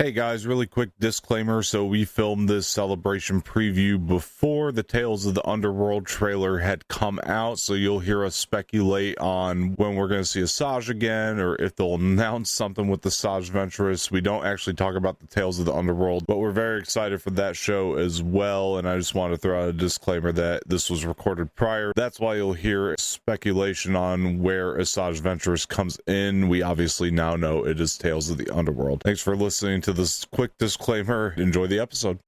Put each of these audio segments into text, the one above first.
Hey guys, really quick disclaimer. So we filmed this celebration preview before the Tales of the Underworld trailer had come out, so you'll hear us speculate on when we're going to see Asajj again, or if they'll announce something with the Asajj Ventress. We don't actually talk about the Tales of the Underworld, but we're very excited for that show as well, and I just want to throw out a disclaimer that this was recorded prior. That's why you'll hear speculation on where Asajj Ventress comes in. We obviously now know it is Tales of the Underworld. Thanks for listening to this quick disclaimer. Enjoy the episode.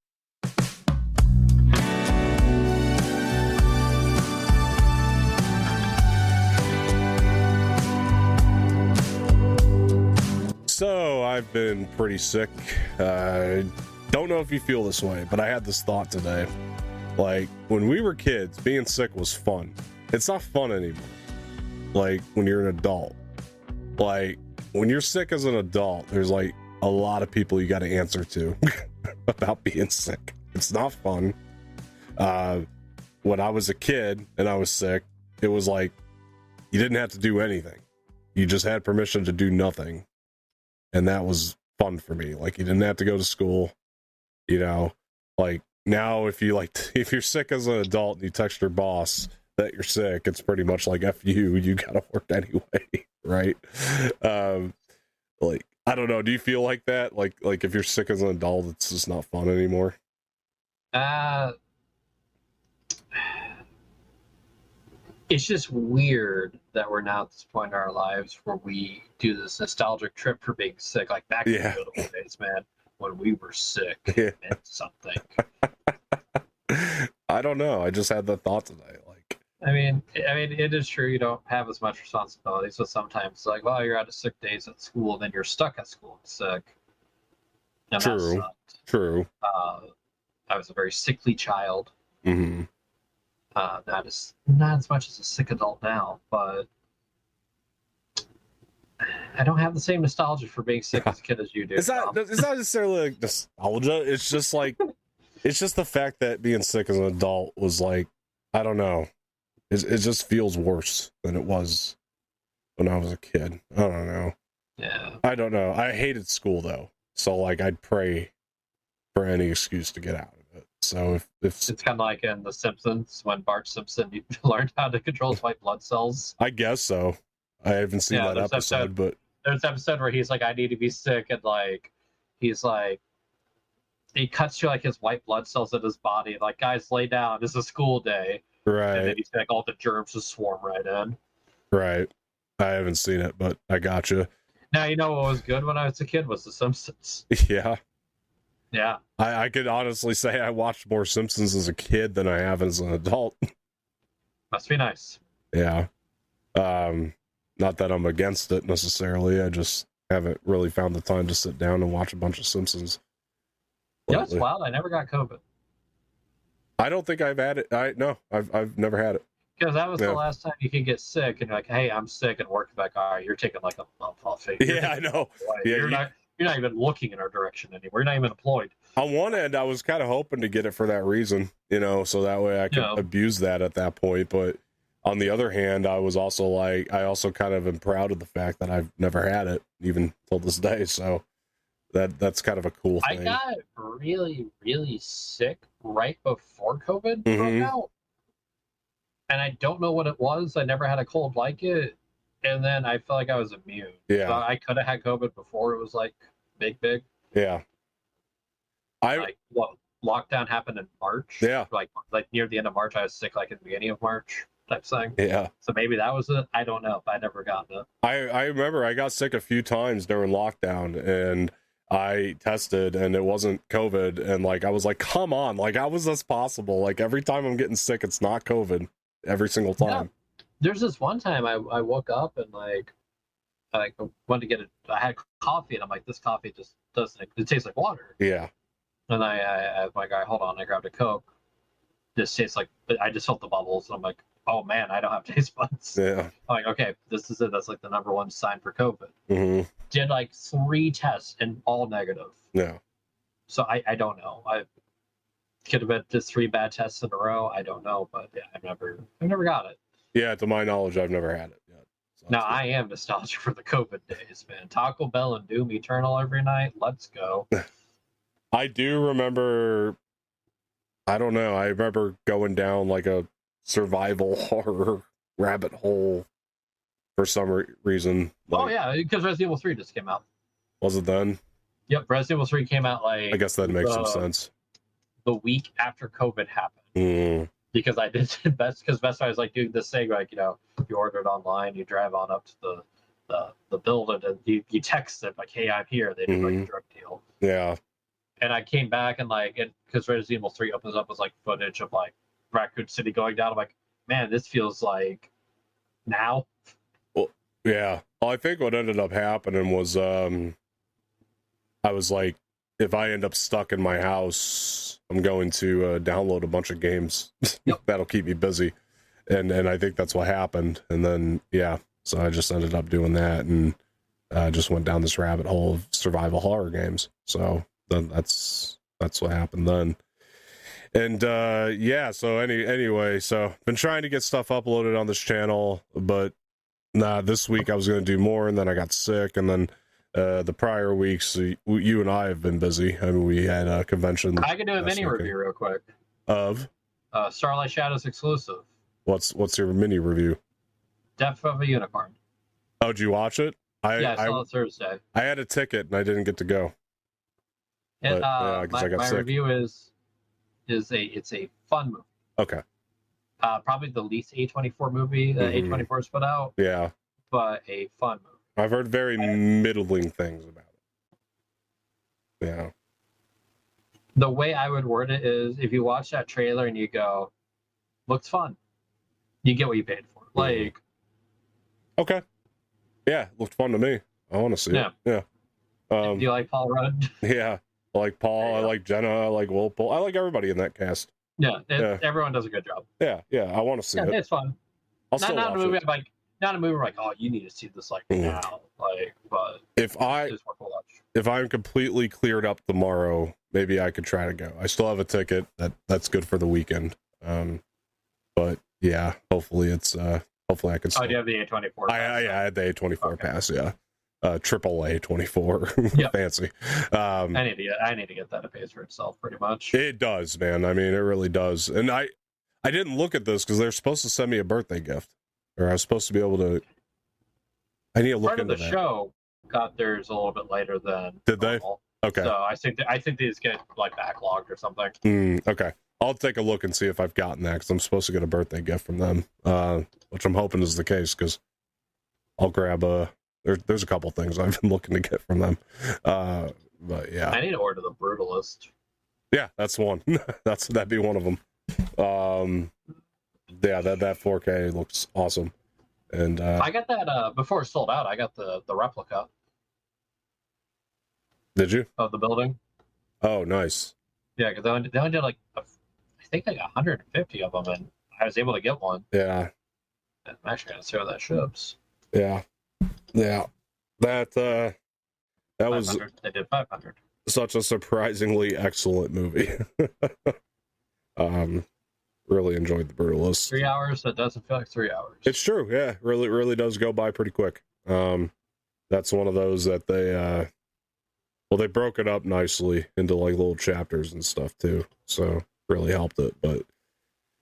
So I've been pretty sick. Don't know if you feel this way, but I had this thought today. Like, when we were kids, being sick was fun. It's not fun anymore. Like, when you're an adult. Like, when you're sick as an adult, there's like a lot of people you got to answer to about being sick. It's not fun. When I was a kid and I was sick, it was like you didn't have to do anything. You just had permission to do nothing. And that was fun for me. Like, you didn't have to go to school, you know. Like, now if you're sick as an adult and you text your boss that you're sick, it's pretty much like F you gotta work anyway, right? Like, I don't know. Do you feel like that? Like if you're sick as an adult, it's just not fun anymore? It's just weird that we're now at this point in our lives where we do this nostalgic trip for being sick. Like back in the good old days, man, when we were sick, it meant something. I don't know. I just had that thought today. Like, I mean, it is true you don't have as much responsibility. So sometimes it's like, well, you're out of sick days at school, then you're stuck at school sick. And True. I was a very sickly child. Mm-hmm. Not as much as a sick adult now, but I don't have the same nostalgia for being sick as a kid as you do. It's not necessarily like nostalgia. It's just like, it's just the fact that being sick as an adult was like, I don't know. It just feels worse than it was when I was a kid. I don't know. Yeah. I don't know. I hated school though. So like, I'd pray for any excuse to get out of it. So if it's kind of like in The Simpsons when Bart Simpson learned how to control his white blood cells. I guess so. I haven't seen that episode, but there's an episode where he's like, I need to be sick, and like he's like, he cuts to like his white blood cells in his body, like, guys, lay down, it's a school day. Right. And then he's like, all the germs just swarm right in. Right. I haven't seen it, but I gotcha. Now, you know what was good when I was a kid was The Simpsons. Yeah. Yeah. I could honestly say I watched more Simpsons as a kid than I have as an adult. Must be nice. Yeah. Not that I'm against it necessarily. I just haven't really found the time to sit down and watch a bunch of Simpsons. Yeah, it's wild. I never got COVID. I don't think I've had it. I've never had it. Because that was the last time you could get sick, and you're like, hey, I'm sick, and work back. All right, you're taking like a month off. I know. Yeah, you're not even looking in our direction anymore. You're not even employed. On one end, I was kind of hoping to get it for that reason, so that way I could abuse that at that point. But on the other hand, I was also like, I also kind of am proud of the fact that I've never had it, even till this day. So that's kind of a cool thing. I got really, really sick right before COVID broke out. And I don't know what it was. I never had a cold like it. And then I felt like I was immune. Yeah. So I could have had COVID before it was like big. Yeah. Lockdown happened in March. Yeah. Like near the end of March, I was sick like at the beginning of March type thing. Yeah. So maybe that was it. I don't know. I never got it. I remember I got sick a few times during lockdown, and I tested and it wasn't COVID. And like, I was like, come on, like, how was this possible? Like, every time I'm getting sick, it's not COVID every single time. Yeah. There's this one time I woke up and like I wanted to get I had coffee, and I'm like, this coffee just doesn't, it tastes like water. Yeah. And I was like, all right, hold on. I grabbed a Coke. This tastes like, I just felt the bubbles. And I'm like, oh man, I don't have taste buds. Yeah. I'm like, okay, this is it. That's like the number one sign for COVID. Mm-hmm. Did like 3 tests and all negative. Yeah. So I don't know. I could have been just 3 bad tests in a row. I don't know, but yeah, I've never got it. Yeah, to my knowledge, I've never had it yet. Now I am nostalgic for the COVID days, man. Taco Bell and Doom Eternal every night. Let's go. I do remember. I don't know. I remember going down like a survival horror rabbit hole for some reason. Oh Like, yeah, because Resident Evil 3 just came out. was it then? Yep, Resident Evil 3 came out like I guess that makes some sense. The week after COVID happened. Mm. Because I did Best Buy was like doing this thing, like, you know, you order it online, you drive on up to the building, and you text them like, hey, I'm here. They did like a drug deal. Yeah. And I came back and like, because Resident Evil 3 opens up with like footage of like Raccoon City going down. I'm like, man, this feels like now. Well, yeah. Well, I think what ended up happening was I was like, if I end up stuck in my house, I'm going to download a bunch of games. Yep. That'll keep me busy. And I think that's what happened. And then, yeah, so I just ended up doing that and just went down this rabbit hole of survival horror games. So then that's what happened then. And yeah, so anyway, so been trying to get stuff uploaded on this channel, but this week I was going to do more, and then I got sick, and then the prior weeks, you and I have been busy. I mean, we had a convention. I can do a mini review real quick. Of? Starlight Shadows exclusive. What's your mini review? Death of a Unicorn. Oh, did you watch it? I saw it Thursday. I had a ticket, and I didn't get to go. And, I guess I got my sick. review is it's a fun movie. Okay. Probably the least A24 movie that A24's put out. Yeah. But a fun movie. I've heard very middling things about it. Yeah. The way I would word it is, if you watch that trailer and you go, looks fun, you get what you paid for. Like, okay. Yeah, looked fun to me. I want to see it. Yeah. Do you like Paul Rudd? Yeah. I like Paul. I like Jenna. I like Wilpole. I like everybody in that cast. Yeah, everyone does a good job. Yeah. I want to see it. It's fun. I'll still not a watch movie it. I'm like, not a movie where like, oh, you need to see this like now. Like, but if it's worth a watch. If I'm completely cleared up tomorrow, maybe I could try to go. I still have a ticket. That's good for the weekend. But yeah, hopefully hopefully I can. Oh, do you have the A24? I had the A24 pass. Yeah, triple A24. Yep. Fancy. I need to get that. It pays for itself pretty much. It does, man. I mean, it really does. And I didn't look at this because they're supposed to send me a birthday gift, or I was supposed to be able to. I need to look Part of into the that. show got theirs a little bit later than Did normal. they? Okay. So I think they just get like backlogged or something. Okay. I'll take a look and see if I've gotten that, because I'm supposed to get a birthday gift from them, which I'm hoping is the case, because I'll grab there's a couple things I've been looking to get from them. But yeah. I need to order the Brutalist. Yeah, that's one. That'd be one of them. Yeah, that 4K looks awesome. And I got that before it sold out. I got the replica. Did you? Of the building. Oh, nice. Yeah, because they only did like I think like 150 of them, and I was able to get one. Yeah. I'm actually gonna see how that ships. Yeah. That was they did 500. Such a surprisingly excellent movie. Really enjoyed The Brutalist. 3 hours. That doesn't feel like 3 hours. It's true. Yeah, really does go by pretty quick. That's one of those that they broke it up nicely into like little chapters and stuff too, so really helped it. But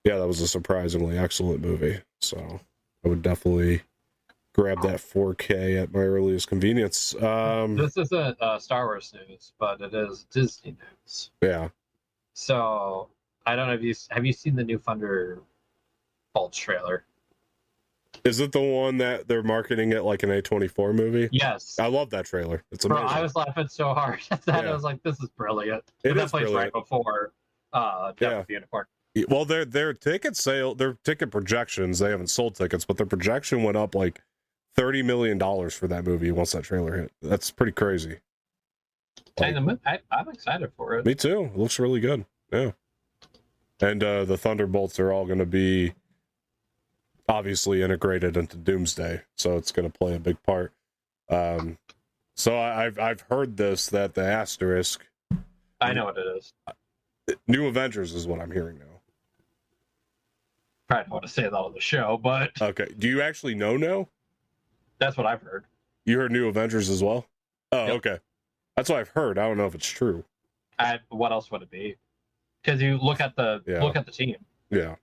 yeah, that was a surprisingly excellent movie, so I would definitely grab that 4K at my earliest convenience. This isn't Star Wars news, but it is Disney news. Yeah. So I don't know if have you seen the new Thunderbolts trailer? Is it the one that they're marketing it like an A24 movie? Yes. I love that trailer. It's amazing. Bro, I was laughing so hard at that. Yeah. I was like, this is brilliant. It that is plays brilliant. right before Death of the Unicorn. Well, their ticket projections, they haven't sold tickets, but their projection went up like $30 million for that movie once that trailer hit. That's pretty crazy. Like, I'm excited for it. Me too. It looks really good. Yeah. And the Thunderbolts are all going to be obviously integrated into Doomsday, so it's going to play a big part. So I've heard that the asterisk. I know what it is. New Avengers is what I'm hearing now. Probably don't want to say that on the show, but Okay. Do you actually know now? That's what I've heard. You heard New Avengers as well? Oh, Yep. okay. That's what I've heard. I don't know if it's true. What else would it be? Because you look at the team. Yeah.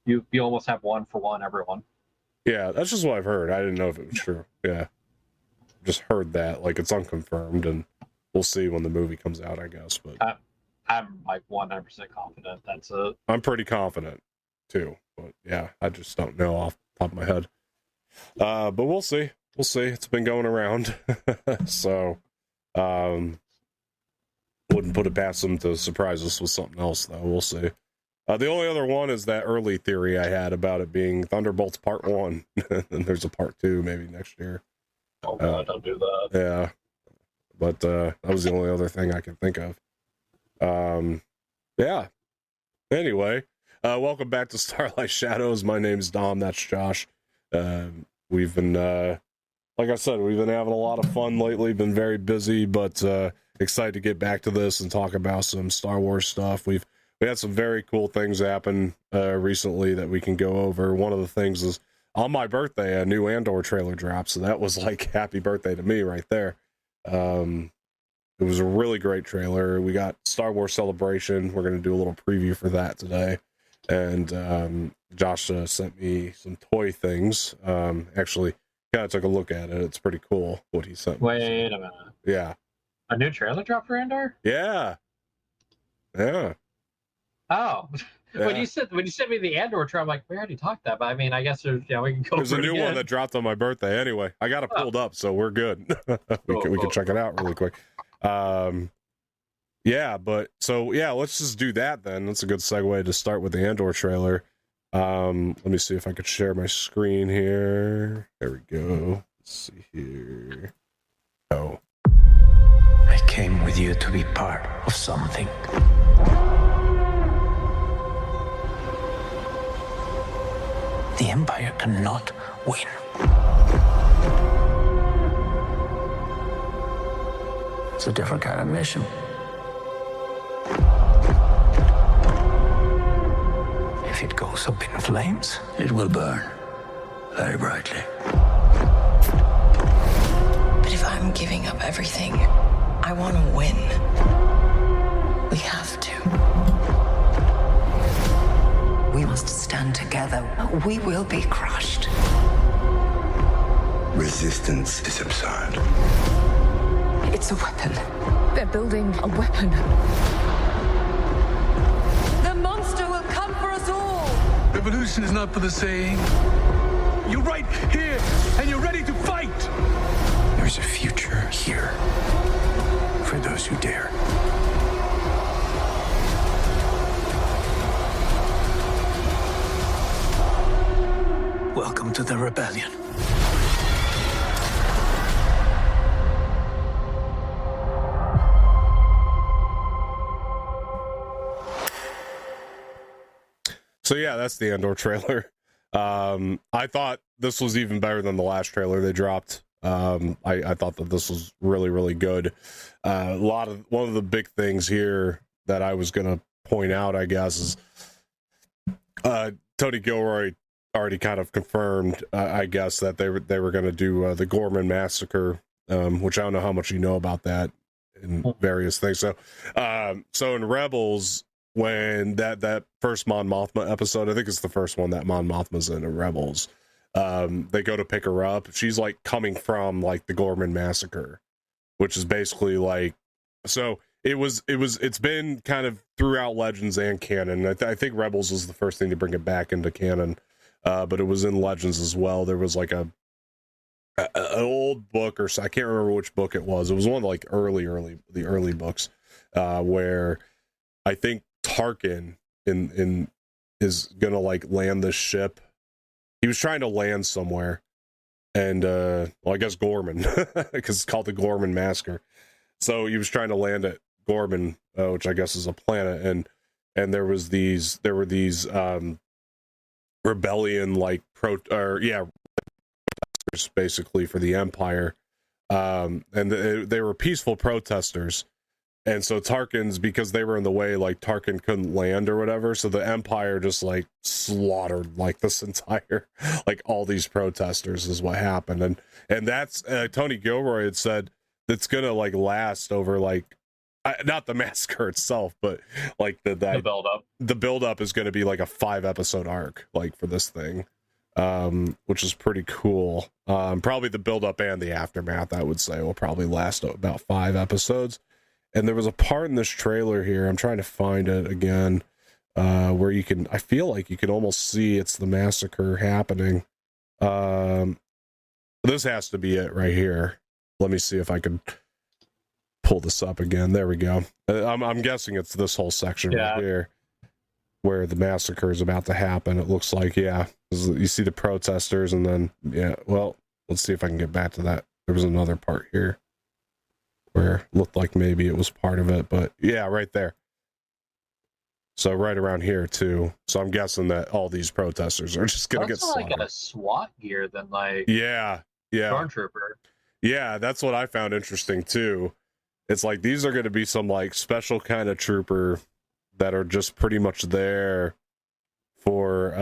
You almost have 1-for-1 everyone. Yeah, that's just what I've heard. I didn't know if it was true. Yeah. Just heard that. Like, it's unconfirmed, and we'll see when the movie comes out, I guess. But I'm like 100% confident that's it. I'm pretty confident, too. But, yeah, I just don't know off the top of my head. But we'll see. We'll see. It's been going around. So, wouldn't put it past them to surprise us with something else, though. We'll see. The only other one is that early theory I had about it being Thunderbolts Part 1. And there's a Part 2 maybe next year. Oh, God, don't do that. Yeah. But that was the only other thing I can think of. Yeah. Anyway, welcome back to Starlight Shadows. My name's Dom. That's Josh. We've been, like I said, we've been having a lot of fun lately. Been very busy, but excited to get back to this and talk about some Star Wars stuff. We had some very cool things happen recently that we can go over. One of the things is on my birthday, a new Andor trailer dropped, so that was like happy birthday to me right there. It was a really great trailer. We got Star Wars Celebration. We're going to do a little preview for that today. And Josh sent me some toy things. Actually, kind of took a look at it. It's pretty cool what he sent me. Wait a minute. Yeah. A new trailer drop for Andor? Yeah. Yeah. Oh. Yeah. When you sent me the Andor trailer, I'm like, we already talked that, but I mean, I guess we can go. There's a new one that dropped on my birthday. Anyway, I got it pulled up, so we're good. we can check it out really quick. Yeah, but so yeah, let's just do that then. That's a good segue to start with the Andor trailer. Let me see if I could share my screen here. There we go. Let's see here. Oh. I came with you to be part of something. The Empire cannot win. It's a different kind of mission. If it goes up in flames, it will burn very brightly. But if I'm giving up everything, I want to win. We have to. We must stand together. We will be crushed. Resistance is absurd. It's a weapon. They're building a weapon. The monster will come for us all. Revolution is not for the saying. You're right here, and you're ready to fight. There's a future here for those who dare. Welcome to the rebellion. So yeah, that's the Andor trailer. I thought this was even better than the last trailer they dropped. I thought that this was really, really good. One of the big things here that I was gonna point out, I guess, is Tony Gilroy already kind of confirmed, I guess, that they were gonna do the Gorman massacre, which I don't know how much you know about that and various things. So in Rebels, when that first Mon Mothma episode, I think it's the first one that Mon Mothma's in Rebels, they go to pick her up. She's like coming from like the Gorman massacre, which is basically like, so it's been kind of throughout Legends and canon. I think Rebels was the first thing to bring it back into canon, but it was in Legends as well. There was like an old book, or I can't remember which book it was. It was one of like the early books, where I think Tarkin is gonna like land this ship. He was trying to land somewhere, and well, I guess Gorman, because it's called the Gorman Massacre. So he was trying to land at Gorman, which I guess is a planet, and there were these rebellion like basically for the Empire, and they were peaceful protesters. And so Tarkin's, because they were in the way, like Tarkin couldn't land or whatever. So the Empire just like slaughtered like this entire, like all these protesters is what happened. And that's Tony Gilroy had said that's going to like last over like, not the massacre itself, but like the build up. The build up is going to be like a 5-episode arc, like for this thing, which is pretty cool. Probably the build up and the aftermath, I would say, will probably last about 5 episodes. And there was a part in this trailer here, I'm trying to find it again, where you can, I feel like you can almost see it's the massacre happening. This has to be it right here. Let me see if I can pull this up again. There we go. I'm guessing it's this whole section right here where the massacre is about to happen. It looks like, yeah. You see the protesters and then, yeah, well, let's see if I can get back to that. There was another part here where it looked like maybe it was part of it, but yeah, right there. So right around here too. So I'm guessing that all these protesters are just going to get slaughtered. Like a SWAT gear than like yeah. Stormtrooper. Yeah, that's what I found interesting too. It's like these are going to be some like special kind of trooper that are just pretty much there for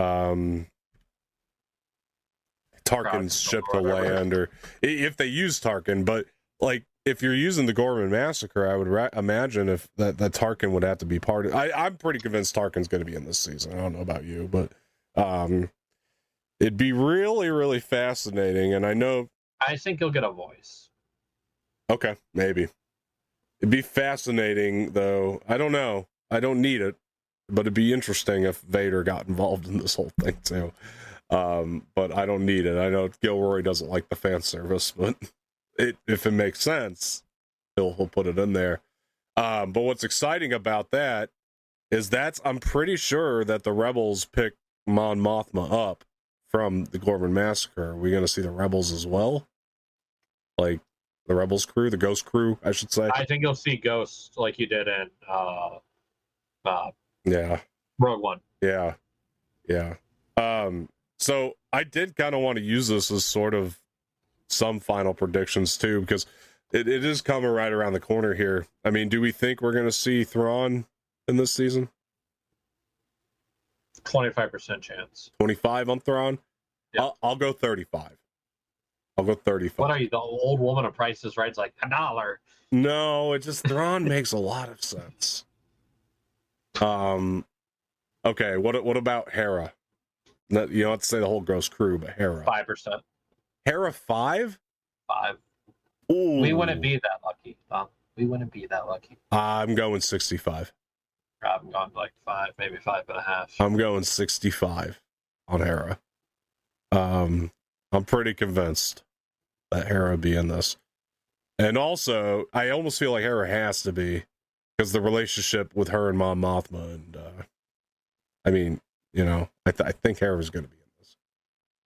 Tarkin's ship to land, or if they use Tarkin. But like if you're using the Gorman Massacre, I would imagine if that Tarkin would have to be part of. I'm pretty convinced Tarkin's going to be in this season. I don't know about you, but it'd be really, really fascinating. And I think he'll get a voice. Okay, maybe. It'd be fascinating, though. I don't know. I don't need it, but it'd be interesting if Vader got involved in this whole thing, too. But I don't need it. I know Gilroy doesn't like the fan service, but if it makes sense, he'll put it in there. But what's exciting about that is I'm pretty sure that the Rebels pick Mon Mothma up from the Gorman Massacre. Are we going to see the Rebels as well? Like, the Rebels crew, the Ghost crew, I should say. I think you'll see Ghosts like you did in Rogue One. Yeah. So I did kind of want to use this as sort of some final predictions too, because it is coming right around the corner here. I mean, do we think we're going to see Thrawn in this season? 25% chance. 25 on Thrawn? Yeah. I'll go 35. I'll go 35. What are you, the old woman of Prices Right? It's like $1. No, it just Thrawn makes a lot of sense. Okay, what about Hera? You don't have to say the whole Ghost crew, but Hera. 5%. Hera 5? 5. Ooh. We wouldn't be that lucky, Tom. We wouldn't be that lucky. I'm going 65. I'm going like 5, maybe 5.5. I'm going 65 on Hera. I'm pretty convinced that Hera would be in this. And also, I almost feel like Hera has to be, because the relationship with her and Mon Mothma, and I mean, you know, I think Hera's going to be in this.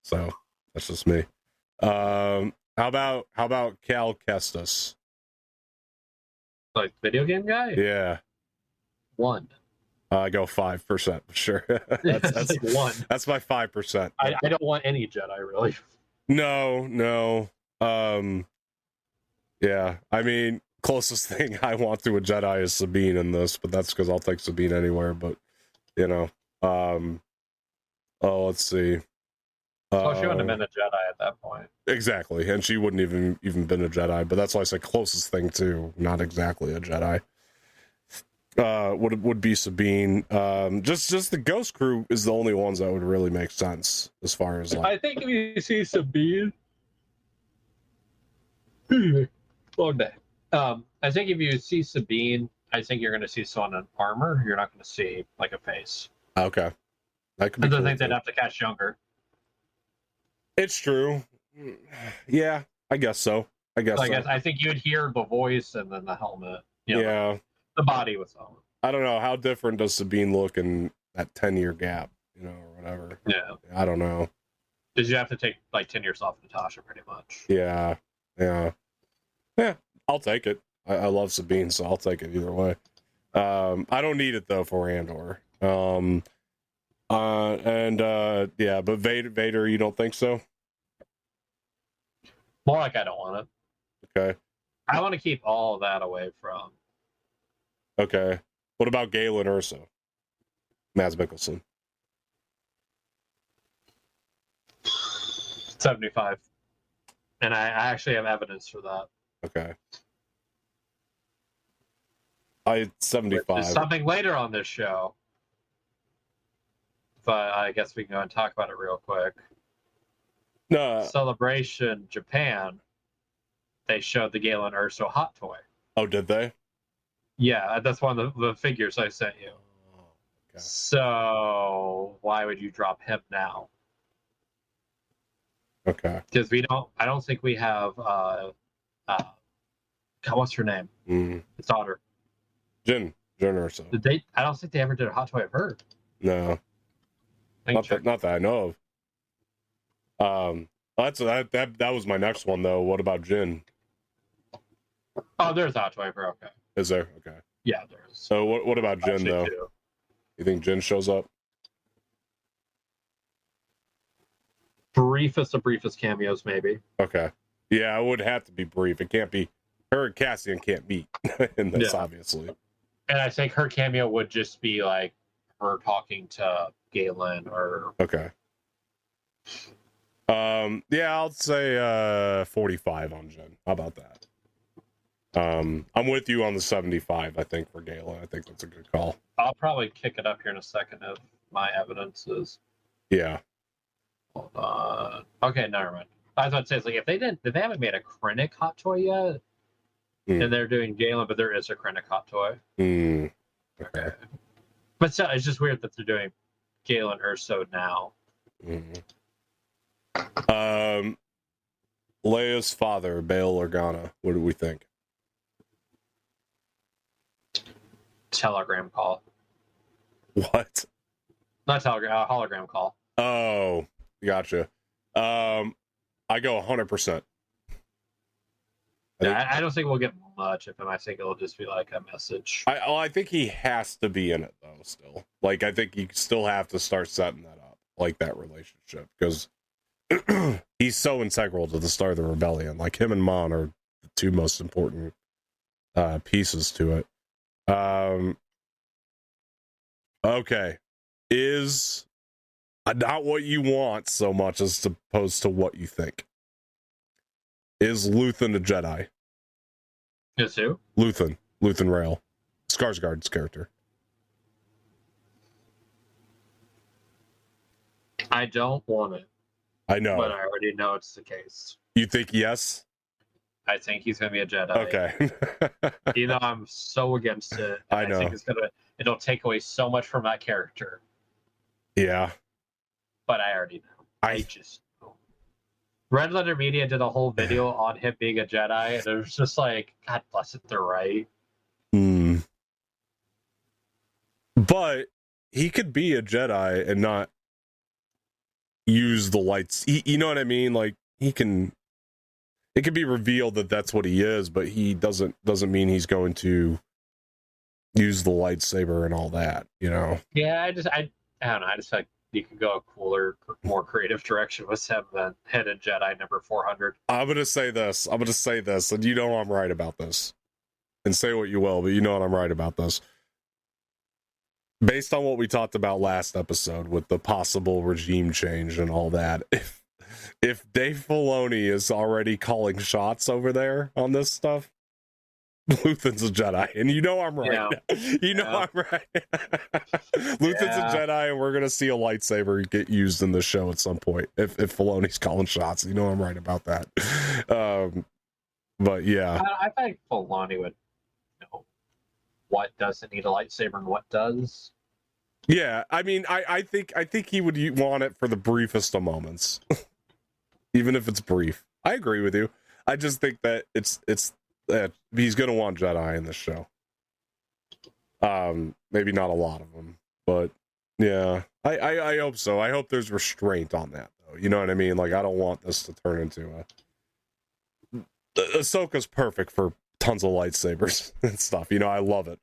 So that's just me. How about Cal Kestis? Like video game guy? Yeah. 1. I go 5% for sure. that's like 1. That's my 5%. I don't want any Jedi really. No. Yeah, I mean, closest thing I want to a Jedi is Sabine in this, but that's because I'll take Sabine anywhere. But you know, let's see. She wouldn't have been a Jedi at that point. Exactly, and she wouldn't even been a Jedi. But that's why I said closest thing to, not exactly a Jedi. Would be Sabine. Just the Ghost crew is the only ones that would really make sense as far as like. I think if you see Sabine, long day. I think if you see Sabine, I think you're going to see someone in armor. You're not going to see like a face. Okay, that could be. I think they'd have to cast younger. It's true. Yeah, I guess so. I think you'd hear the voice and then the helmet. You know, the body with helmet. I don't know, how different does Sabine look in that 10-year gap, you know, or whatever. Yeah, I don't know. Because you have to take like 10 years off Natasha, pretty much. Yeah. I'll take it. I love Sabine, so I'll take it either way. I don't need it though for Andor. But Vader, you don't think so? More like I don't want it. Okay. I want to keep all of that away from Okay. What about Galen Erso? Mads Mikkelsen. 75. And I actually have evidence for that. Okay. I 75. There's something later on this show. But I guess we can go and talk about it real quick. No. Celebration Japan, they showed the Galen Erso hot toy. Oh, did they? Yeah, that's one of the figures I sent you. Oh, okay. So why would you drop him now? Okay. Because I don't think we have God, what's her name? His daughter. Jin Erso. I don't think they ever did a hot toy of her. No. Not that I know of. That was my next one though. What about Jin? Oh, there's a hot toy of her. Okay. Is there? Okay. Yeah, there is. So what about Jin though? Too. You think Jin shows up? Briefest of briefest cameos, maybe. Okay. Yeah, it would have to be brief. It can't be. Her and Cassian can't meet in this, obviously. And I think her cameo would just be like her talking to Galen or. Okay. Yeah, I'll say 45 on Jen. How about that? I'm with you on the 75, I think, for Galen. I think that's a good call. I'll probably kick it up here in a second if my evidence is. Yeah. Hold on. Okay, never mind. I was about to say, it's like, if they haven't made a Krennic hot toy yet, and they're doing Galen, but there is a Krennic hot toy. Okay. But still, it's just weird that they're doing Galen Erso now. Leia's father, Bail Organa. What do we think? Telegram call. What? Not telegram, hologram call. Oh, gotcha. I go 100%. I don't think we'll get much of him. I think it'll just be like a message. I think he has to be in it though. Still, like I think you still have to start setting that up, like that relationship, because he's so integral to the start of the rebellion. Like him and Mon are the two most important pieces to it. Okay, is not what you want so much as opposed to what you think. Is Luthen a Jedi? Is who? Luthen Rail, Skarsgård's character. I don't want it. I know, but I already know it's the case. You think yes? I think he's gonna be a Jedi. Okay. You know, I'm so against it. I know. I think it'll take away so much from that character. Yeah. But I already know. I just know. Red Letter Media did a whole video on him being a Jedi, and it was just like, God bless it, they're right. But he could be a Jedi and not use the lights. You know what I mean? Like he can. It could be revealed that that's what he is, but he doesn't mean he's going to use the lightsaber and all that. You know? Yeah, I don't know. I just feel like you could go a cooler, more creative direction with him than Hidden Jedi number 400. I'm gonna say this, and you know I'm right about this. And say what you will, but you know what I'm right about this. Based on what we talked about last episode with the possible regime change and all that, if Dave Filoni is already calling shots over there on this stuff, Luthen's a Jedi, and you know I'm right. Yeah. You know I'm right. Luthen's a Jedi, and we're gonna see a lightsaber get used in the show at some point. If Filoni's calling shots, you know I'm right about that. But yeah, I think Filoni would know what doesn't need a lightsaber and what does. Yeah, I mean, I think he would want it for the briefest of moments, even if it's brief. I agree with you. I just think that it's he's gonna want Jedi in this show. Maybe not a lot of them, but yeah, I hope so. I hope there's restraint on that, though. You know what I mean? Like, I don't want this to turn into Ahsoka's perfect for tons of lightsabers and stuff. You know, I love it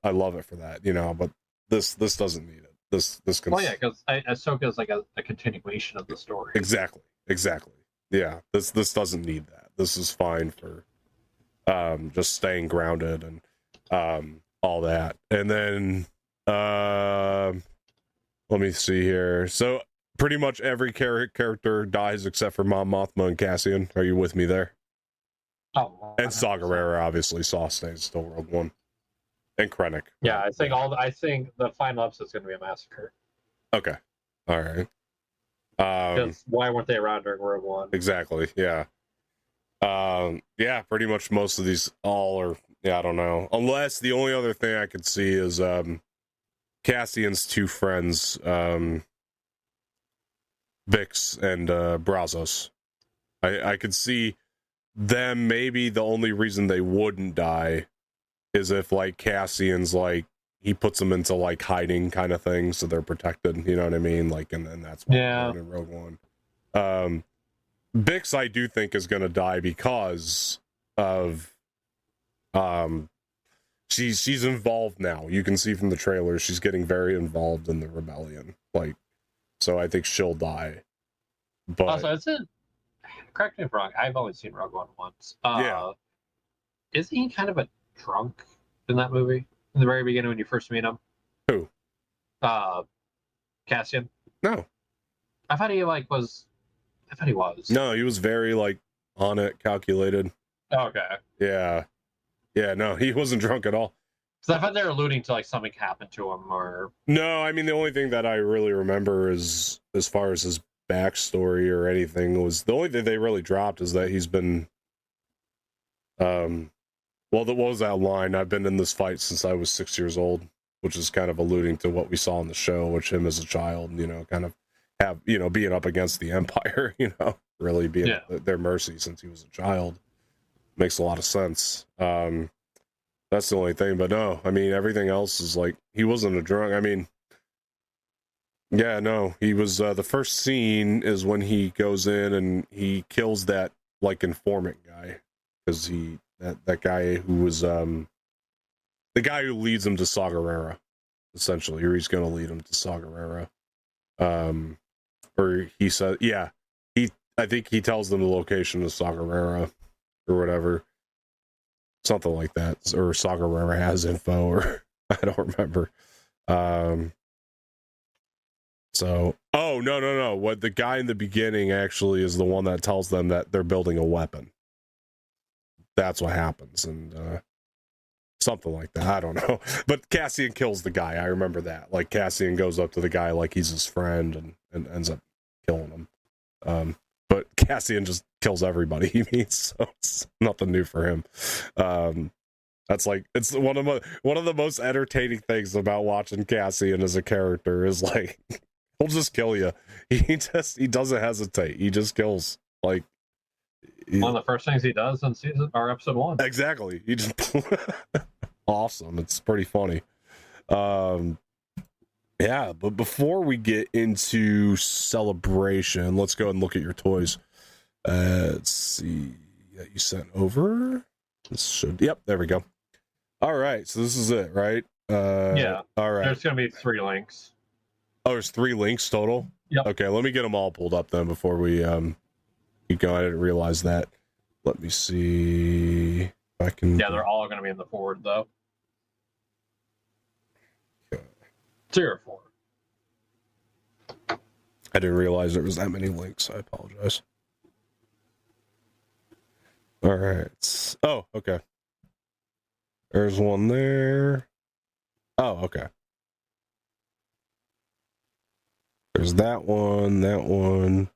for that. You know, but this doesn't need it. This can. Well, yeah, because Ahsoka is like a continuation of the story. Exactly. Yeah, this doesn't need that. This is fine for just staying grounded and all that. And then let me see here. So pretty much every character dies except for Mon Mothma and Cassian. Are you with me there? Oh, and Saw Gerrera, obviously. Saw stays still Rogue One. And Krennic. Yeah, I think the final episode's going to be a massacre. Okay. All right. Because why weren't they around during Rogue One? Exactly. Yeah. Yeah, pretty much most of these all are, I don't know. Unless the only other thing I could see is Cassian's two friends, Bix and Brazos. I could see them, maybe the only reason they wouldn't die is if, like, Cassian's, like, he puts them into, like, hiding kind of thing, so they're protected, you know what I mean? Like, and that's why they're in Rogue One. Bix, I do think, is going to die because of she's involved now. You can see from the trailer she's getting very involved in the rebellion. Like, so I think she'll die. But also, isn't, correct me if I'm wrong, I've only seen Rogue One once. Yeah. Isn't he kind of a drunk in that movie? In the very beginning when you first meet him? Who? Cassian? No. I thought he was. No, he was very, like, on it, calculated. Okay. Yeah. Yeah, no, he wasn't drunk at all. Because I thought they were alluding to, like, something happened to him, or... No, I mean, the only thing that I really remember is, as far as his backstory or anything, was the only thing they really dropped is that he's been... what was that line? I've been in this fight since I was 6 years old, which is kind of alluding to what we saw in the show, which him as a child, kind of have, being up against the Empire, really being at their mercy since he was a child. Makes a lot of sense. That's the only thing, but no, I mean, everything else is like, he wasn't a drunk. I mean, yeah, no, he was, the first scene is when he goes in and he kills that, like, informant guy, because that guy who was, the guy who leads him to Saw Gerrera, essentially, or he's going to lead him to Saw Gerrera. Or he said, I think he tells them the location of Saw Gerrera or whatever, something like that, or Saw Gerrera has info, or I don't remember. No. What the guy in the beginning actually is the one that tells them that they're building a weapon. That's what happens, and something like that. I don't know. But Cassian kills the guy. I remember that. Like, Cassian goes up to the guy like he's his friend and ends up killing him. But Cassian just kills everybody he meets, so it's nothing new for him. That's like, it's one of the most entertaining things about watching Cassian as a character is, like, he'll just kill you. He doesn't hesitate. He just kills. Like, one of the first things he does in episode 1. Exactly. He just awesome. It's pretty funny. Yeah, but before we get into Celebration, let's go and look at your toys. Let's see. That you sent over. Yep, there we go. All right, so this is it, right? Yeah. All right. There's going to be 3 links. Oh, there's 3 links total? Yep. Okay, let me get them all pulled up then before we keep going. I didn't realize that. Let me see if I can... Yeah, they're all going to be in the forward, though. Okay. 3 or 4. I didn't realize there was that many links. I apologize. All right. Oh, okay. There's one there. Oh, okay. There's that one, that one,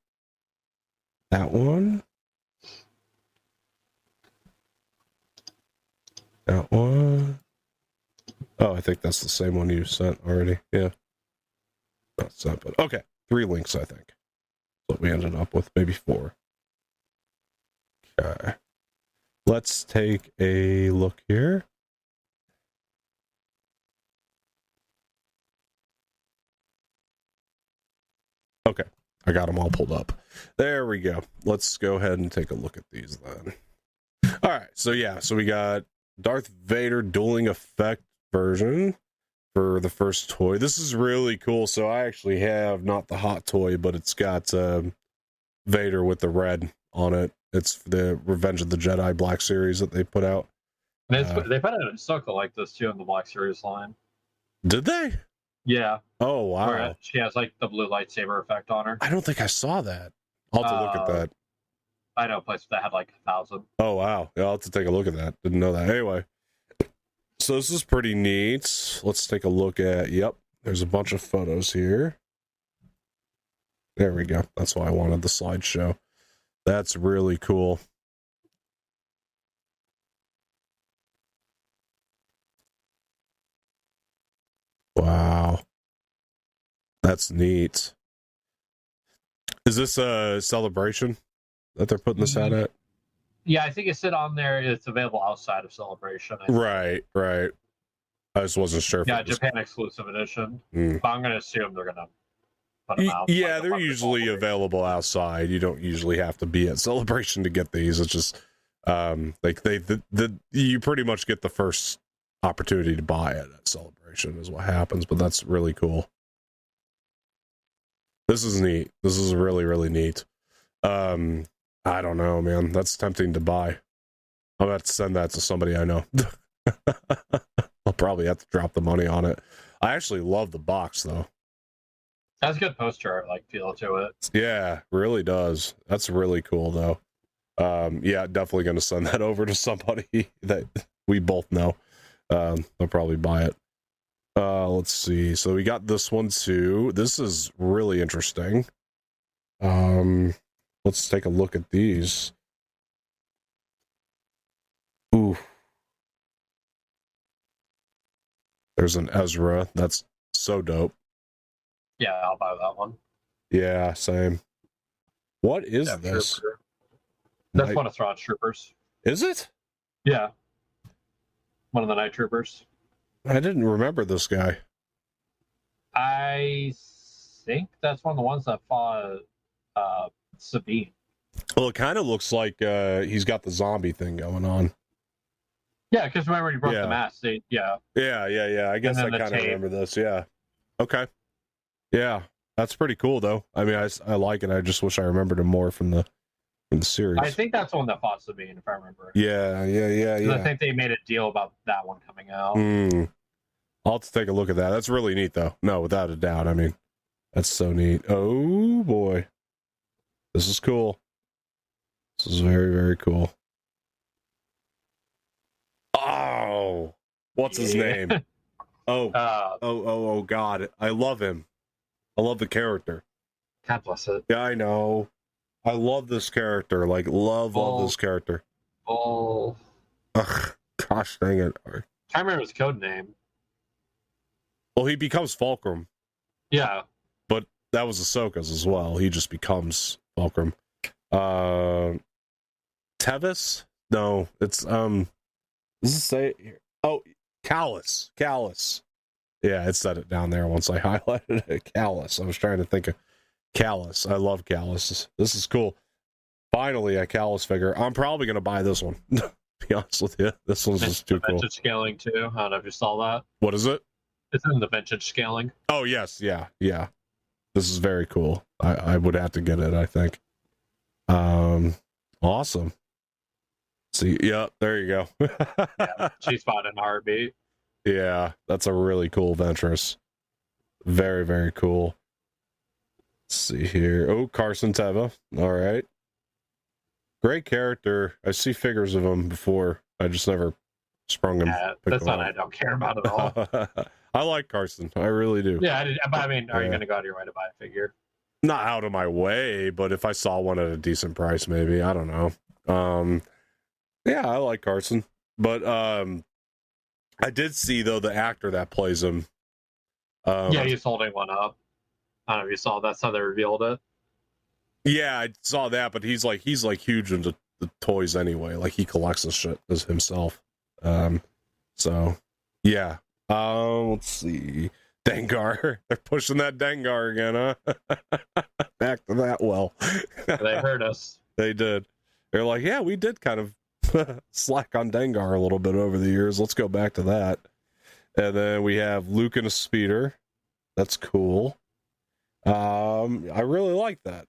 that one, that one. Oh, I think that's the same one you sent already. Yeah. That's that, but okay. 3 links, I think. That's what we ended up with. Maybe 4. Okay. Let's take a look here. Okay. I got them all pulled up. There we go. Let's go ahead and take a look at these then. All right. So we got Darth Vader dueling effect version for the first toy. This is really cool. So I actually have not the hot toy, but it's got Vader with the red on it. It's the Revenge of the Jedi Black Series that they put out. They put out a Ahsoka like this too in the Black Series line. Did they? Yeah. Oh wow! Where she has like the blue lightsaber effect on her. I don't think I saw that. I'll have to look at that. I know a place that had like 1,000. Oh wow! Yeah, I'll have to take a look at that. Didn't know that. Anyway, so this is pretty neat. Let's take a look at. Yep, there's a bunch of photos here. There we go. That's why I wanted the slideshow. That's really cool. Wow. That's neat. Is this a celebration that they're putting this out at? Yeah, I think it's on there. It's available outside of Celebration. Right. I just wasn't sure. Yeah, Japan exclusive edition. Mm. But I'm going to assume they're going to put them out. Yeah, they're usually available outside. You don't usually have to be at Celebration to get these. It's just like you pretty much get the first opportunity to buy it at Celebration is what happens. But that's really cool. This is neat. This is really, really neat. I don't know, man. That's tempting to buy. I'm about to send that to somebody I know. I'll probably have to drop the money on it. I actually love the box, though. That's a good poster art, like, feel to it. Yeah, really does. That's really cool, though. Yeah, definitely going to send that over to somebody that we both know. They'll probably buy it. Let's see. So we got this one, too. This is really interesting. Let's take a look at these. Ooh. There's an Ezra. That's so dope. Yeah, I'll buy that one. Yeah, same. What is this? Trooper. That's one of Thrawn's troopers. Is it? Yeah. One of the Night Troopers. I didn't remember this guy. I think that's one of the ones that fought Sabine. Well, it kind of looks like he's got the zombie thing going on. Yeah, because remember he broke the mask. Yeah. I guess I kind of remember this. Yeah. Okay. Yeah, that's pretty cool, though. I mean, I like it. I just wish I remembered him more from the series. I think that's the one that fought Sabine, if I remember. Yeah. I think they made a deal about that one coming out. I'll have to take a look at that. That's really neat, though. No, without a doubt. I mean, that's so neat. Oh, boy. This is cool. This is very, very cool. Oh, what's his name? Oh, God. I love him. I love the character. God bless it. Yeah, I know. I love this character. Like, love this character. Oh. Ugh, gosh dang it. I can't remember his code name. Well, he becomes Fulcrum. Yeah. But that was Ahsoka's as well. He just becomes Fulcrum. Tevis? No, it's does it say here? Oh, Callus. Yeah, it said it down there once I highlighted it. Callus. I was trying to think of Callus. I love Callus. This is cool. Finally, a Callus figure. I'm probably gonna buy this one. To be honest with you, this one's just too cool. Vintage scaling too. I don't know if you saw that. What is it? It's in the vintage scaling. Oh yes, yeah. This is very cool. I would have to get it, I think. Awesome. See, yeah, there you go. Yeah, she spotted in heartbeat. Yeah, that's a really cool Ventress. Very, very cool. Let's see here. Oh, Carson Teva. All right. Great character. I see figures of him before. I just never sprung him. Yeah, that's one I don't care about at all. I like Carson. I really do. Yeah, I mean, are you going to go out of your way to buy a figure? Not out of my way, but if I saw one at a decent price, maybe. I don't know. Yeah, I like Carson. But I did see, though, the actor that plays him. Yeah, he's holding one up. I don't know if you saw that. That's how they revealed it. Yeah, I saw that, but he's like huge into the toys anyway. Like, he collects this shit as himself. So yeah. Let's see. Dengar. They're pushing that Dengar again, huh? Back to that well. They heard us. They did. They're like, yeah, we did kind of slack on Dengar a little bit over the years. Let's go back to that. And then we have Luke in a speeder. That's cool. I really like that.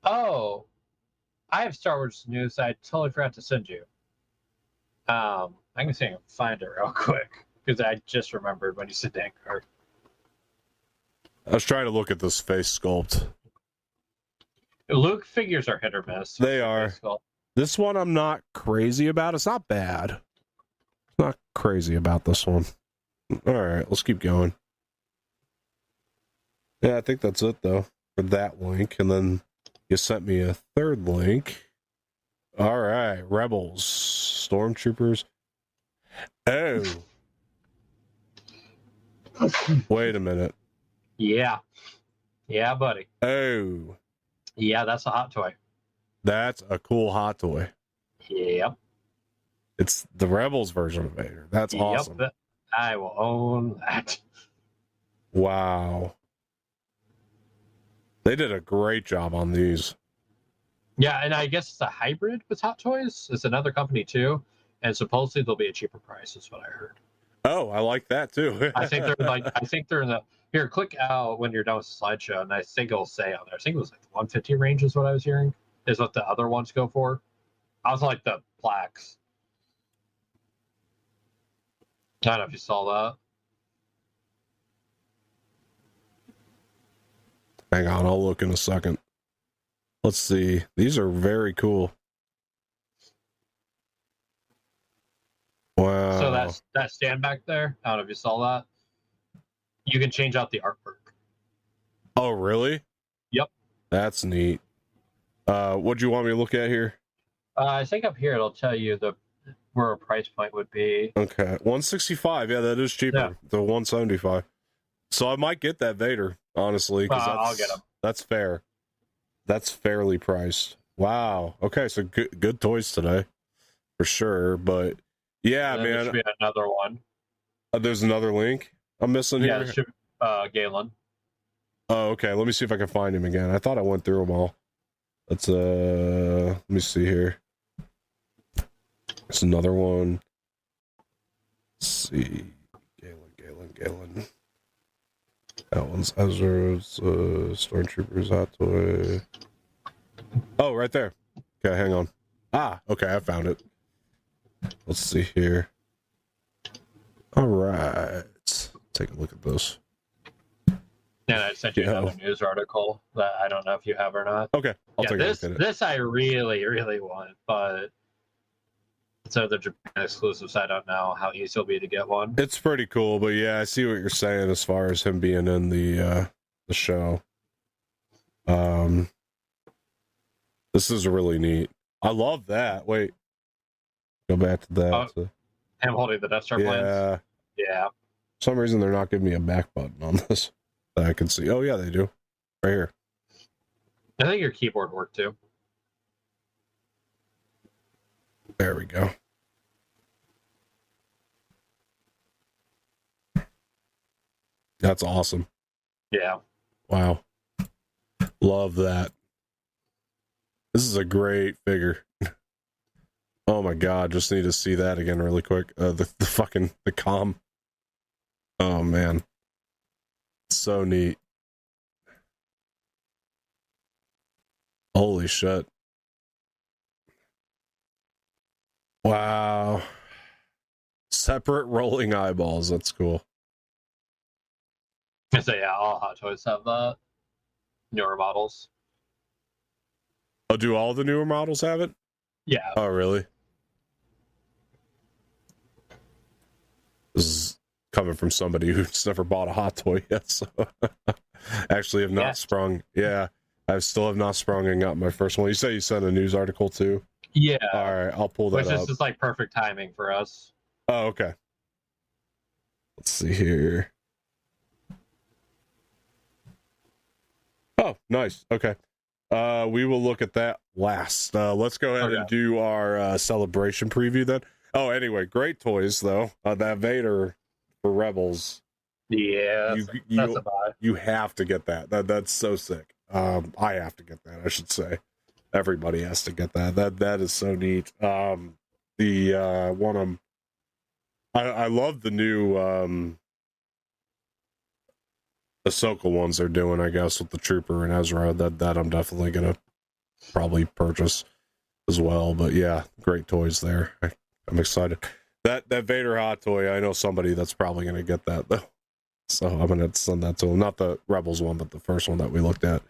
Oh, I have Star Wars news I totally forgot to send you. I can see if I can find it real quick because I just remembered when you said Andor. I was trying to look at this face sculpt. Luke figures are hit or miss. They are. This one I'm not crazy about. It's not bad. Not crazy about this one. All right, let's keep going. Yeah, I think that's it though for that link, and then you sent me a third link. All right, Rebels, Stormtroopers. Oh, wait a minute. Yeah, buddy. Oh, yeah, that's a hot toy. That's a cool hot toy. Yep. It's the Rebels version of Vader. That's awesome. I will own that. Wow. They did a great job on these. Yeah, and I guess it's a hybrid with Hot Toys. It's another company too, and supposedly they'll be a cheaper price. Is what I heard. Oh, I like that too. I think they're in the here. Click out when you're done with the slideshow, and I think it'll say on there. I think it was like the 150 range is what I was hearing. Is what the other ones go for. I was like the plaques. I don't know if you saw that. Hang on, I'll look in a second. Let's see. These are very cool. Wow. So that stand back there. I don't know if you saw that. You can change out the artwork. Oh, really? Yep. That's neat. What do you want me to look at here? I think up here it'll tell you where a price point would be. Okay, 165. Yeah, that is cheaper. Yeah. The 175. So I might get that Vader, honestly, because I'll get him. That's fair. That's fairly priced. Wow. Okay, so good toys today, for sure. But yeah, man. There should be another one. There's another link I'm missing here. Yeah, should Galen. Oh, okay. Let me see if I can find him again. I thought I went through them all. Let's let me see here. There's another one. Let's see. Galen. That one's Ezra's Stormtroopers hot toy. Oh, right there. Okay, hang on. Ah, okay, I found it. Let's see here. All right. Take a look at this. And I sent you another news article that I don't know if you have or not. Okay, I'll take a look at it. This I really, really want, but so the Japan exclusive, so I don't know how easy it'll be to get one. It's pretty cool, but yeah, I see what you're saying as far as him being in the show. This is really neat. I love that. Wait, go back to that. Him holding the Death Star plans. Yeah. For some reason they're not giving me a back button on this that I can see. Oh yeah, they do. Right here. I think your keyboard worked too. There we go. That's awesome. Yeah. Wow. Love that. This is a great figure. Oh my god, just need to see that again really quick. The comm. Oh man. So neat. Holy shit. Wow. Separate rolling eyeballs. That's cool. So yeah, all Hot Toys have that. Newer models. Oh, do all the newer models have it? Yeah. Oh, really? This is coming from somebody who's never bought a Hot Toy yet. So actually have not sprung. Yeah. I still have not sprung and got my first one. You say you sent a news article too? Yeah. All right, I'll pull that up. Which is just like perfect timing for us. Oh, okay. Let's see here. Oh, nice. Okay. We will look at that last. Let's go ahead and do our celebration preview then. Oh, anyway, great toys though. That Vader for Rebels. Yeah, that's a buy. You have to get that. That's so sick. I have to get that, I should say. Everybody has to get that. That is so neat. The one I love the new Ahsoka ones they're doing, I guess, with the Trooper and Ezra. That I'm definitely gonna probably purchase as well. But yeah, great toys there. I I'm excited. That Vader hot toy, I know somebody that's probably going to get that, though. So I'm going to send that to him. Not the Rebels one, but the first one that we looked at.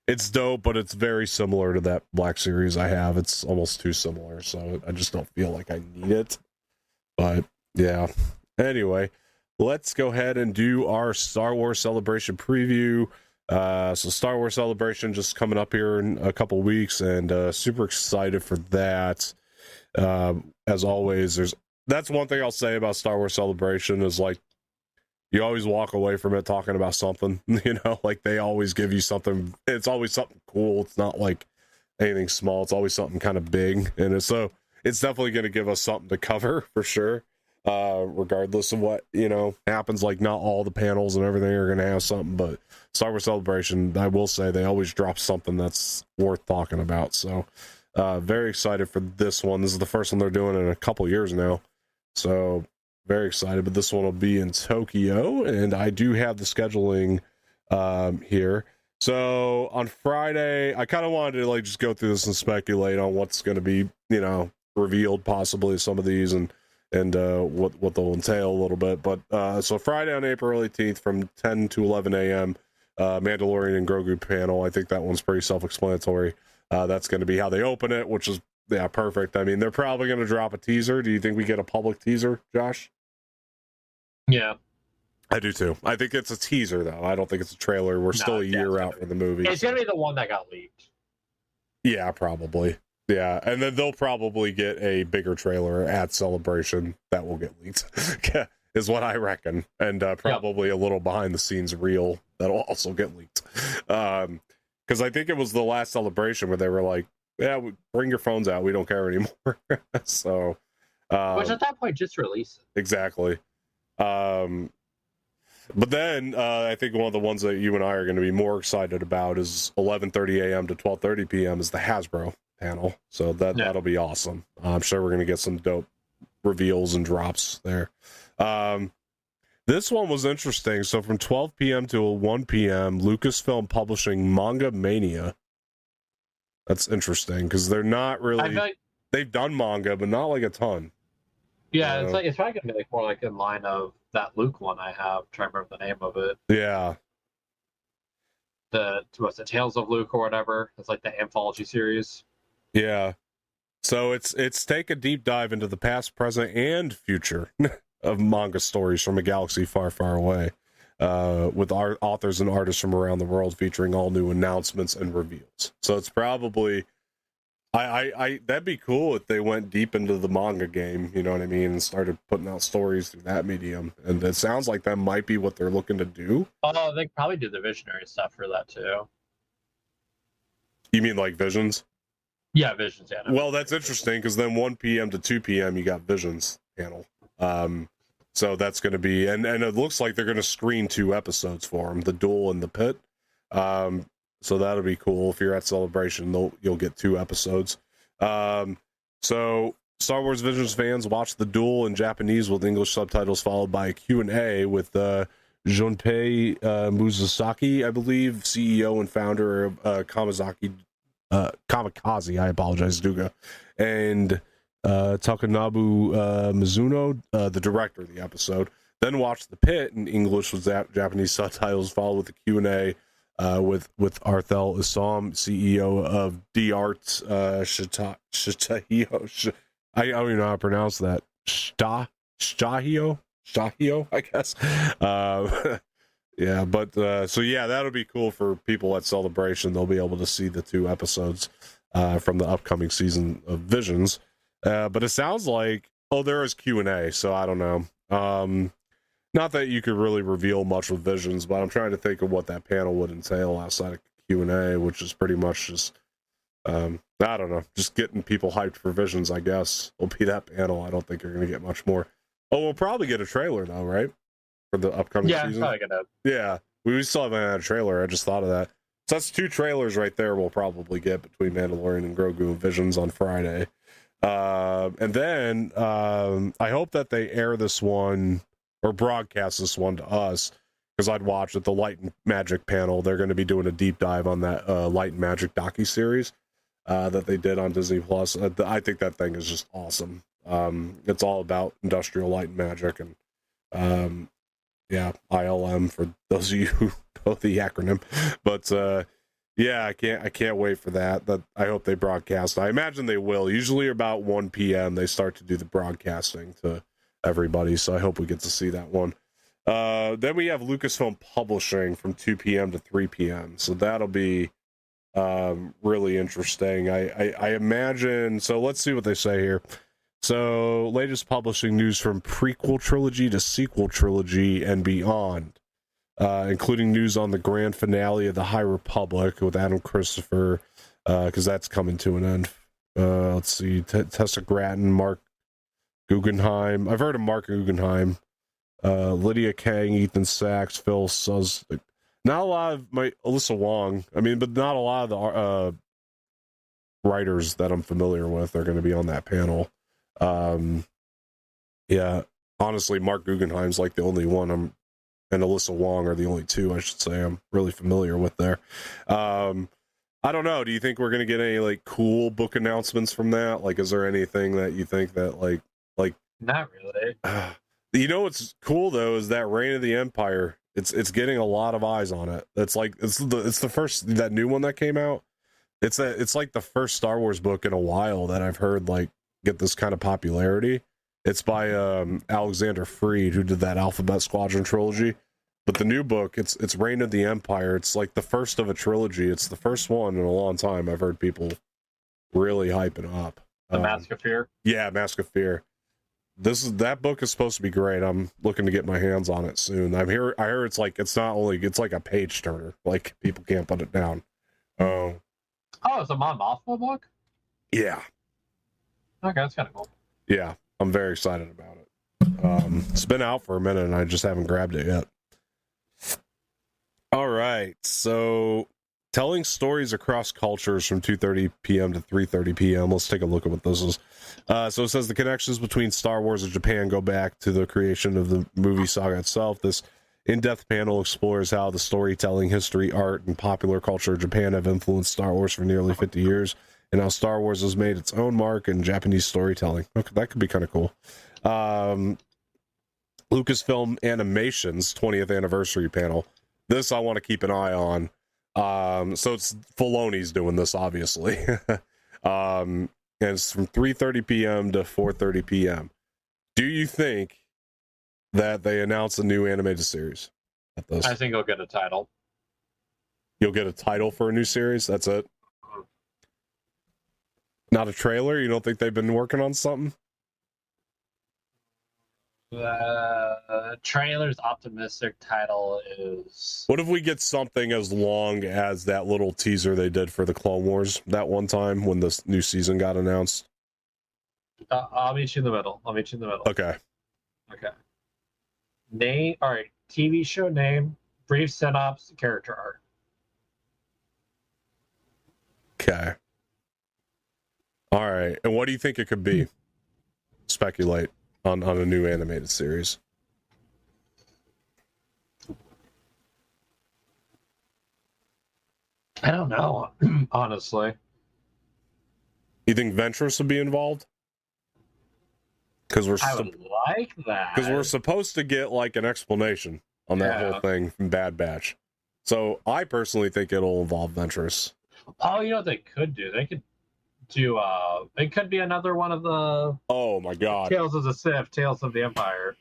It's dope, but it's very similar to that Black Series I have. It's almost too similar, so I just don't feel like I need it. But, yeah. Anyway, let's go ahead and do our Star Wars Celebration preview. So Star Wars Celebration just coming up here in a couple weeks, and super excited for that. As always, that's one thing I'll say about Star Wars Celebration is, like, you always walk away from it talking about something, like they always give you something. It's always something cool. It's not like anything small. It's always something kind of big. And it's definitely going to give us something to cover for sure. Regardless of what, happens, like not all the panels and everything are going to have something, but Star Wars Celebration, I will say they always drop something that's worth talking about. So, very excited for this one. This is the first one they're doing in a couple years now. So, very excited, but this one will be in Tokyo, and I do have the scheduling here. So on Friday, I kind of wanted to just go through this and speculate on what's going to be, revealed possibly some of these and what they'll entail a little bit. But so Friday on April 18th from 10 to 11 a.m., Mandalorian and Grogu panel. I think that one's pretty self-explanatory. That's going to be how they open it, which is perfect. I mean, they're probably going to drop a teaser. Do you think we get a public teaser, Josh? Yeah. I do too. I think it's a teaser, though. I don't think it's a trailer. We're still a year out from the movie. It's going to be the one that got leaked. Yeah, probably. Yeah, and then they'll probably get a bigger trailer at Celebration that will get leaked, is what I reckon. And probably a little behind-the-scenes reel that'll also get leaked. Because I think it was the last Celebration where they were like, yeah, bring your phones out. We don't care anymore. So, which at that point, just release it. Exactly. But then I think one of the ones that you and I are going to be more excited about is 11:30 a.m. to 12:30 p.m. is the Hasbro panel. So that'll be awesome. I'm sure we're going to get some dope reveals and drops there. This one was interesting. So from 12 p.m. to 1 p.m., Lucasfilm Publishing Manga Mania. That's interesting because they're not really. They've done manga, but not like a ton. Yeah, it's probably gonna be more like in line of that Luke one I have. I'm trying to remember the name of it. Yeah. What's it, Tales of Luke or whatever? It's like the anthology series. Yeah. So it's take a deep dive into the past, present, and future of manga stories from a galaxy far, far away, with authors and artists from around the world featuring all new announcements and reveals. So it's probably. That'd be cool if they went deep into the manga game, you know what I mean, and started putting out stories through that medium. And it sounds like that might be what they're looking to do. Oh, they probably do the visionary stuff for that too. You mean like Visions? Yeah, Visions. Yeah. Well, that's interesting because then 1 p.m. to 2 p.m. you got Visions panel. So that's going to be, and it looks like they're going to screen 2 episodes for them, the Duel and the Pit. So that'll be cool. If you're at Celebration, you'll get 2 episodes. So Star Wars Visions fans, watch the Duel in Japanese with English subtitles, followed by a Q&A with Junpei Muzusaki, I believe, CEO and founder of Kamikaze, I apologize, Duga, and Takanabu Mizuno, the director of the episode. Then watch The Pit in English with Japanese subtitles, followed with the Q&A with Arthel Isam, CEO of D-Arts, Shitahio. I don't even know how to pronounce that. Shahio, I guess. Yeah, but so yeah, that'll be cool for people at Celebration. They'll be able to see the 2 episodes from the upcoming season of Visions. But it sounds like there is Q&A, so I don't know. Not that you could really reveal much with Visions, but I'm trying to think of what that panel would entail outside of Q&A, which is pretty much just, I don't know, just getting people hyped for Visions, I guess, will be that panel. I don't think you're going to get much more. Oh, we'll probably get a trailer, though, right? For the upcoming season? Yeah, probably gonna. Yeah, we still haven't had a trailer. I just thought of that. So that's 2 trailers right there we'll probably get between Mandalorian and Grogu and Visions on Friday. And then I hope that they air this one or broadcast this one to us, because I'd watch it. The Light and Magic panel, they're going to be doing a deep dive on that Light and Magic docuseries that they did on Disney Plus. I think that thing is just awesome. It's all about Industrial Light and Magic, and yeah, ILM for those of you who know the acronym. But yeah, I can't wait for that. That I hope they broadcast. I imagine they will. Usually about 1 p.m. they start to do the broadcasting to everybody, so I hope we get to see that one. Then we have Lucasfilm Publishing from 2 p.m. to 3 p.m. So that'll be really interesting. I imagine. So let's see what they say here. So latest publishing news from prequel trilogy to sequel trilogy and beyond, including news on the grand finale of the High Republic with Adam Christopher, because that's coming to an end. Let's see, Tessa Gratton, Mark Guggenheim. I've heard of Mark Guggenheim. Lydia Kang, Ethan Sachs, Phil Susdick. Not a lot of my Alyssa Wong. I mean, but not a lot of the writers that I'm familiar with are going to be on that panel. Yeah, honestly, Mark Guggenheim's like the only one and Alyssa Wong are the only two, I should say, I'm really familiar with there. I don't know. Do you think we're going to get any like cool book announcements from that? Like, is there anything that you think that like not really? You know what's cool though is that Reign of the Empire. It's getting a lot of eyes on it. It's like it's the first, that new one that came out. It's like the first Star Wars book in a while that I've heard like get this kind of popularity. It's by Alexander Freed, who did that Alphabet Squadron trilogy. But the new book, it's Reign of the Empire. It's like the first of a trilogy. It's the first one in a long time. I've heard people really hyping up. The Mask of Fear? Yeah, Mask of Fear. That book is supposed to be great. I'm looking to get my hands on it soon. I hear it's like it's like a page turner. Like people can't put it down. Oh, it's a Mon Mothma book? Yeah. Okay, that's kind of cool. Yeah, I'm very excited about it. It's been out for a minute and I just haven't grabbed it yet. All right, so telling stories across cultures from 2:30 p.m. to 3:30 p.m. Let's take a look at what this is. So it says the connections between Star Wars and Japan go back to the creation of the movie saga itself. This in-depth panel explores how the storytelling, history, art, and popular culture of Japan have influenced Star Wars for nearly 50 years, and how Star Wars has made its own mark in Japanese storytelling. Okay, that could be kind of cool. Lucasfilm Animation's 20th anniversary panel. This I want to keep an eye on. So it's Filoni's doing this, obviously. And it's from 3:30 p.m. to 4:30 p.m. Do you think that they announce a new animated series at this? I think I'll get a title. You'll get a title for a new series? That's it? Not a trailer? You don't think they've been working on something? Trailer's optimistic, title is... What if we get something as long as that little teaser they did for the Clone Wars that one time when this new season got announced? I'll meet you in the middle. Okay. Name, all right, TV show name, brief synopsis, character art. Okay. All right. And what do you think it could be? Speculate on a new animated series. I don't know, honestly. You think Ventress would be involved? Because I would like that. Because we're supposed to get like an explanation on that whole thing from Bad Batch. So I personally think it'll involve Ventress. Oh, you know what they could do? They could do it could be another one of the Oh my god. Tales of the Sith, Tales of the Empire.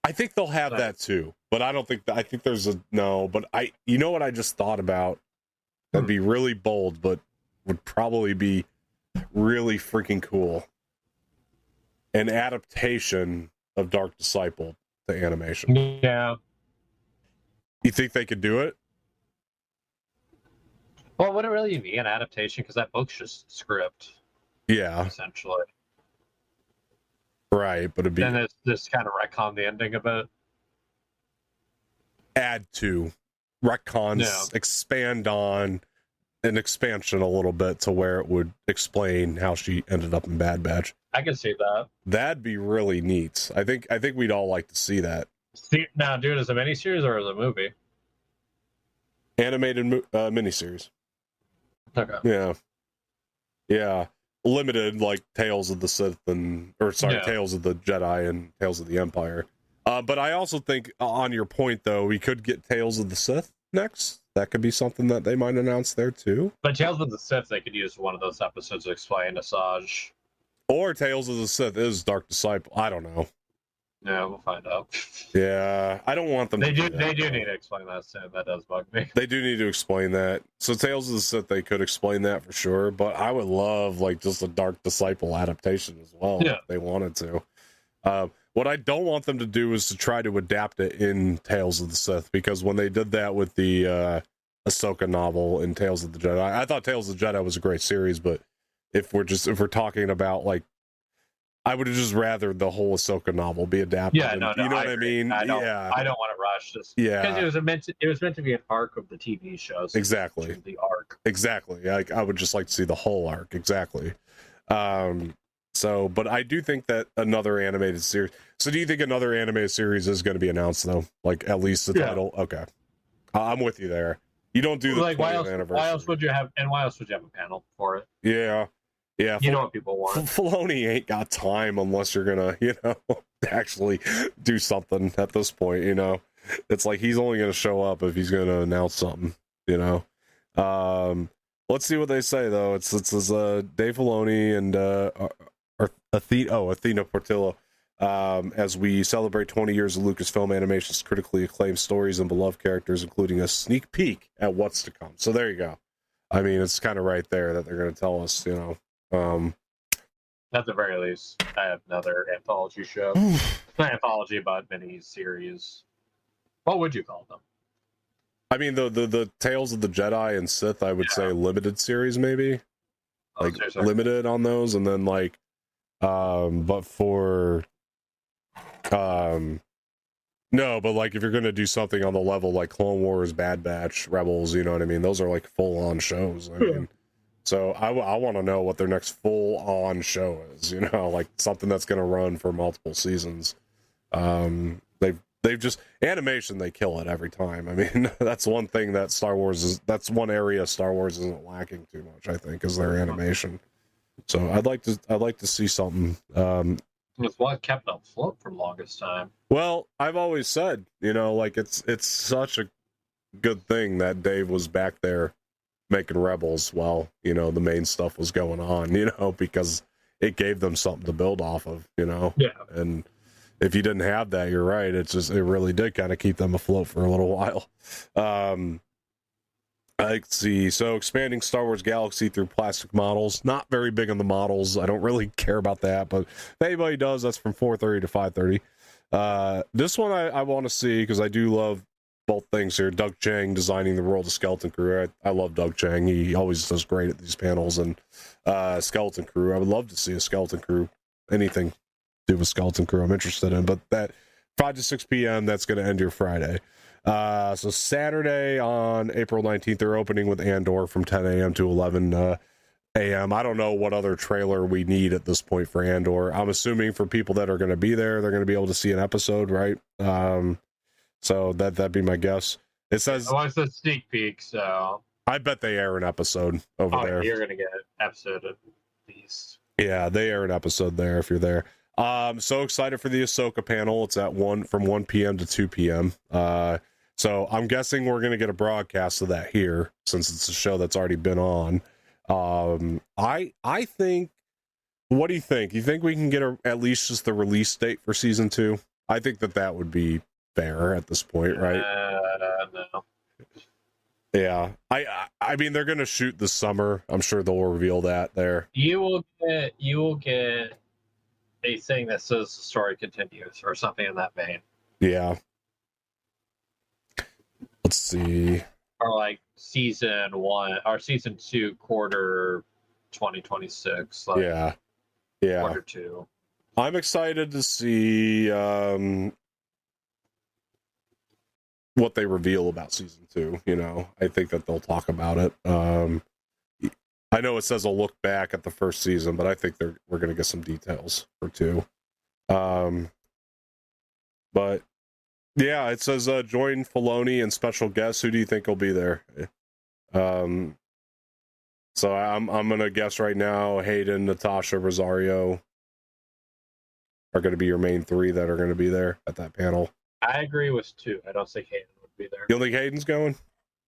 I think they'll have that too. But I don't think I think there's a no, but you know what I just thought about? That'd be really bold, but would probably be really freaking cool. An adaptation of Dark Disciple to animation. Yeah. You think they could do it? Well, would it really be an adaptation? Because that book's just script. Yeah. Essentially. Right, but it'd be... Then it's this kind of retcon the ending of it. Add to. Retcons, expand on an expansion a little bit to where it would explain how she ended up in Bad Batch. I can see that. That'd be really neat. I think we'd all like to see that. Now, do it as a miniseries or as a movie? Animated miniseries. Okay. Yeah. limited, like Tales of the Sith Tales of the Jedi and Tales of the Empire. But I also think, on your point though, we could get Tales of the Sith next. That could be something that they might announce there too. But Tales of the Sith, they could use one of those episodes to explain Asajj. Or Tales of the Sith is Dark Disciple. I don't know. Yeah, we'll find out. Yeah, I don't want them They to do. that, They do though. need to explain that soon. That does bug me. They do need to explain that. So Tales of the Sith, they could explain that for sure. But I would love like just a Dark Disciple adaptation as well, if they wanted to. What I don't want them to do is to try to adapt it in Tales of the Sith, because when they did that with the Ahsoka novel in Tales of the Jedi, I thought Tales of the Jedi was a great series, but if we're talking about like, I would have just rather the whole Ahsoka novel be adapted. Yeah, no, you know what agree. I mean? I don't want to rush this. Yeah, because it was meant to be an arc of the TV show. So exactly. The arc. Exactly. I would just like to see the whole arc. Exactly. So, but I do think that another animated series. So, do you think another animated series is going to be announced though? Like at least the title? Okay, I'm with you there. You don't do the like 20th anniversary. Why else would you have? And why else would you have a panel for it? Yeah. You know what people want. Filoni ain't got time unless you're gonna, actually do something at this point. It's like he's only gonna show up if he's gonna announce something. Let's see what they say though. It's Dave Filoni and Athena Portillo. As we celebrate 20 years of Lucasfilm Animation's critically acclaimed stories and beloved characters, including a sneak peek at what's to come. So there you go. I mean, it's kind of right there that they're going to tell us, At the very least, I have another anthology show. Not anthology, but mini series. What would you call them? I mean, the Tales of the Jedi and Sith, I would say limited series, maybe. Like limited on those, and then like, but for, no, but like if you're gonna do something on the level like Clone Wars, Bad Batch, Rebels, you know what I mean? Those are like full on shows. I mean, so I want to know what their next full on show is. Like something that's gonna run for multiple seasons. They've just animation. They kill it every time. I mean, that's one thing that that's one area Star Wars isn't lacking too much. I think is their animation. So I'd like to see something. It's what kept them afloat for the longest time. Well, I've always said, like it's such a good thing that Dave was back there making Rebels while the main stuff was going on. Because it gave them something to build off of. Yeah. And if you didn't have that, you're right. It really did kind of keep them afloat for a little while. I see. So expanding Star Wars Galaxy through plastic models. Not very big on the models. I don't really care about that, but if anybody does, that's from 4:30 to 5:30. This one I want to see because I do love both things here. Doug Chang designing the world of Skeleton Crew. I love Doug Chang. He always does great at these panels. And Skeleton Crew. I would love to see a Skeleton Crew. Anything to do with Skeleton Crew I'm interested in. But that 5 to 6 p.m., that's going to end your Friday. So Saturday on April 19th, they're opening with Andor from 10 a.m. to 11 a.m. I don't know what other trailer we need at this point for Andor. I'm assuming for people that are going to be there, they're going to be able to see an episode, right? So that'd be my guess. It says... Well, it's a sneak peek, so... I bet they air an episode over there. You're going to get an episode at least. Yeah, they air an episode there if you're there. So excited for the Ahsoka panel. It's at 1 p.m. to 2 p.m. So I'm guessing we're going to get a broadcast of that here since it's a show that's already been on. I think, what do you think? You think we can get at least just the release date for season 2? I think that would be fair at this point, right? No. Yeah. I mean, they're going to shoot this summer. I'm sure they'll reveal that there. You will get a thing that says the story continues or something in that vein. Yeah. Let's see. Or like season 1 or season 2 quarter 2026. Like yeah. Quarter 2. I'm excited to see what they reveal about season 2. I think that they'll talk about it. I know it says a look back at the first season, but I think we're going to get some details for 2. But yeah, it says join Filoni and special guests. Who do you think will be there? So I'm gonna guess right now, Hayden, Natasha, Rosario are going to be your main three that are going to be there at that panel. I agree with 2. I don't think Hayden would be there. You don't think Hayden's going?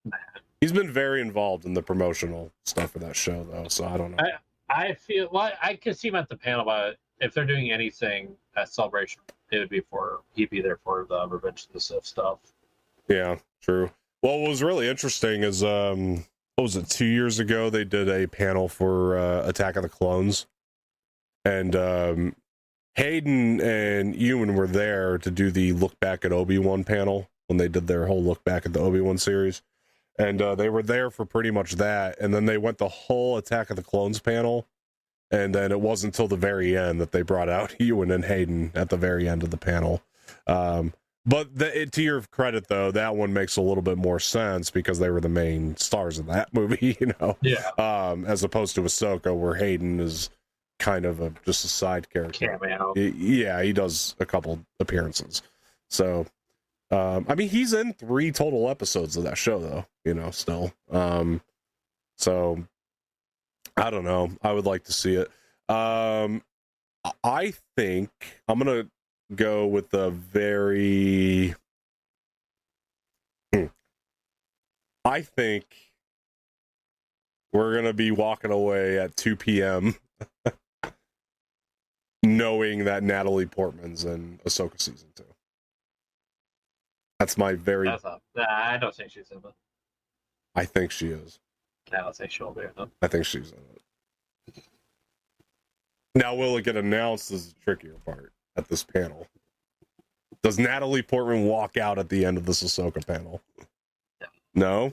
Nah. He's been very involved in the promotional stuff for that show, though, so I don't know. I feel, well, I could see him at the panel, but if they're doing anything at Celebration, it would be he'd be there for the Revenge of the Sith stuff. Yeah, true. Well, what was really interesting is, what was it, 2 years ago, they did a panel for Attack of the Clones, and Hayden and Ewan were there to do the Look Back at Obi-Wan panel when they did their whole Look Back at the Obi-Wan series. And they were there for pretty much that. And then they went the whole Attack of the Clones panel. And then it wasn't until the very end that they brought out Ewan and Hayden at the very end of the panel. But to your credit, though, that one makes a little bit more sense because they were the main stars of that movie, you know? Yeah. As opposed to Ahsoka, where Hayden is kind of just a side character. Cameo. Yeah, he does a couple appearances. So, I mean, he's in 3 total episodes of that show, though, you know, still. So, I don't know. I would like to see it. I think I'm going to go with the very... I think we're going to be walking away at 2 p.m. knowing that Natalie Portman's in Ahsoka season 2. That's my very... I don't think she's in it. I think she is. I don't think she'll be in it. I think she's in it. Now, will it get announced is the trickier part at this panel. Does Natalie Portman walk out at the end of this Ahsoka panel? No?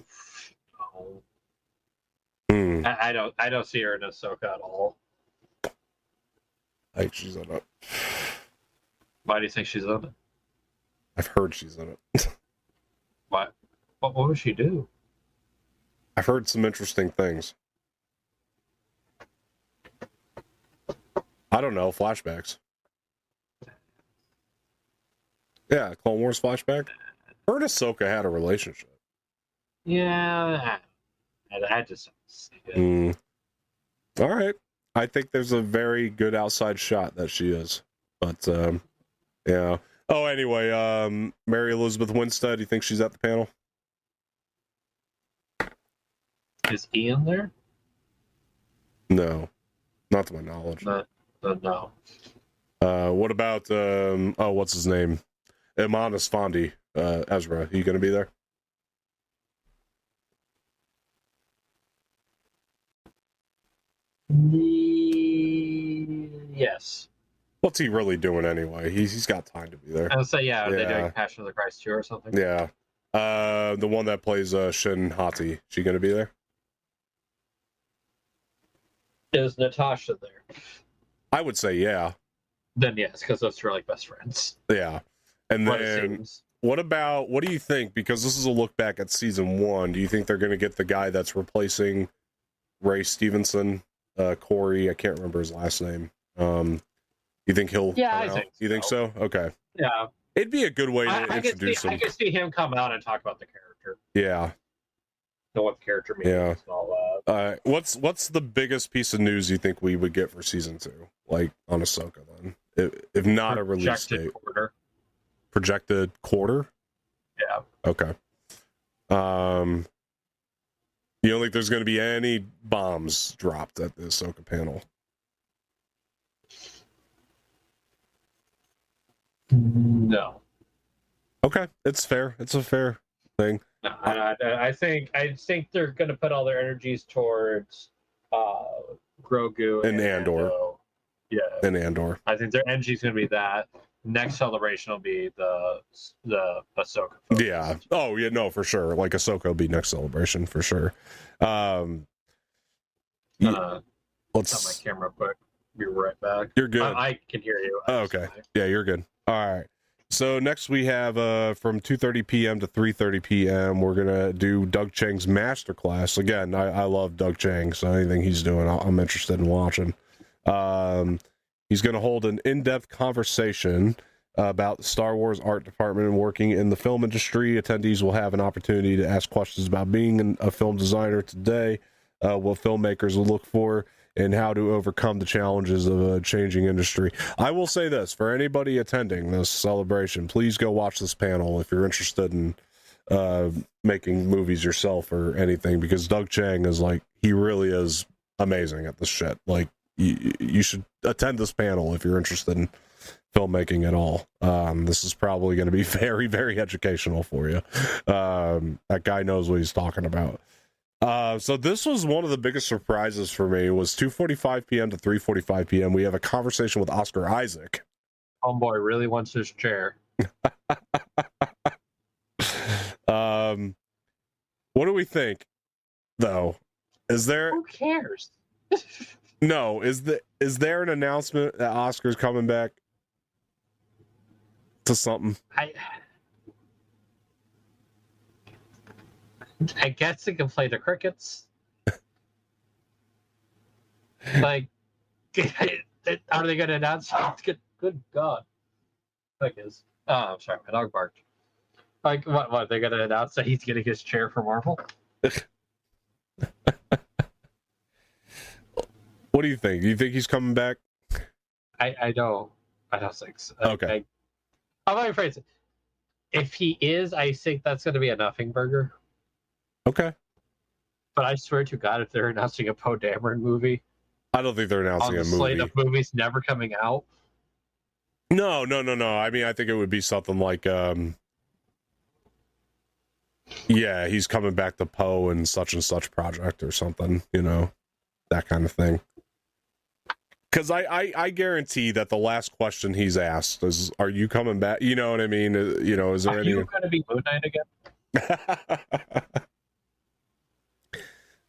No. I don't see her in Ahsoka at all. I think she's in it. Why do you think she's in it? I've heard she's in it. What would she do? I've heard some interesting things. I don't know, flashbacks. Yeah, Clone Wars flashback. Her and Ahsoka had a relationship. Yeah, I just don't see it. All right. I think there's a very good outside shot that she is. But, yeah. Oh, anyway, Mary Elizabeth Winstead, you think she's at the panel? Is Ian there? No. Not to my knowledge. No. What about, what's his name? Imanis Fondi, Ezra. Are you going to be there? Yes. What's he really doing anyway? He's got time to be there. I would say, yeah, are they doing Passion of the Christ 2 or something? Yeah. The one that plays Shin Hati. She going to be there? Is Natasha there? I would say yeah. Then yes, because those two are like best friends. Yeah. And then what do you think? Because this is a look back at season 1. Do you think they're going to get the guy that's replacing Ray Stevenson? Corey, I can't remember his last name. You think he'll? Yeah, I think so. You think so? Okay. Yeah. It'd be a good way to introduce him. I could see him come out and talk about the character. Yeah. Know what the character means and all that. What's the biggest piece of news you think we would get for season 2? Like on Ahsoka, then, if not a release date. Projected quarter. Yeah. Okay. You don't think there's going to be any bombs dropped at the Ahsoka panel? No. Okay, it's fair. It's a fair thing. No, I think they're going to put all their energies towards Grogu and Andor. Yeah. And Andor. I think their energy is going to be that. Next celebration will be the Ahsoka focus. Yeah. Oh, yeah, no, for sure. Like Ahsoka will be next celebration for sure. Let's stop my camera quick. Be right back. You're good. I can hear you. Oh, okay. Yeah, you're good. All right. So next we have from 2:30 p.m. to 3:30 p.m. we're gonna do Doug Chang's masterclass. Again, I love Doug Chang, so anything he's doing, I'm interested in watching. He's going to hold an in-depth conversation about the Star Wars art department and working in the film industry. Attendees will have an opportunity to ask questions about being a film designer today. what filmmakers will look for, and how to overcome the challenges of a changing industry. I will say this, for anybody attending this celebration, please go watch this panel if you're interested in making movies yourself or anything, because Doug Chiang is like, he really is amazing at this shit. Like, you should attend this panel if you're interested in filmmaking at all. This is probably going to be very, very educational for you. That guy knows what he's talking about. So this was one of the biggest surprises for me. It was 2:45 p.m. to 3:45 p.m. We have a conversation with Oscar Isaac. Homeboy really wants his chair. What do we think, though? Is there? Who cares? No, is there an announcement that Oscar's coming back to something? I guess he can play the crickets. Like, are they going to announce? Good God! Like is. Oh, I'm sorry, my dog barked. Like, what? They're going to announce that he's getting his chair for Marvel? What do you think? Do you think he's coming back? I don't think so. Okay. I'll let me phrase it. If he is, I think that's going to be a nothing burger. Okay. But I swear to God, if they're announcing a Poe Dameron movie, I don't think they're announcing on a the movie. slate of movies never coming out. No. I mean, I think it would be something like, yeah, he's coming back to Poe and such project or something, that kind of thing. Because I guarantee that the last question he's asked is, "Are you coming back?" You know what I mean? Is there any? Are you going to be Moon Knight again?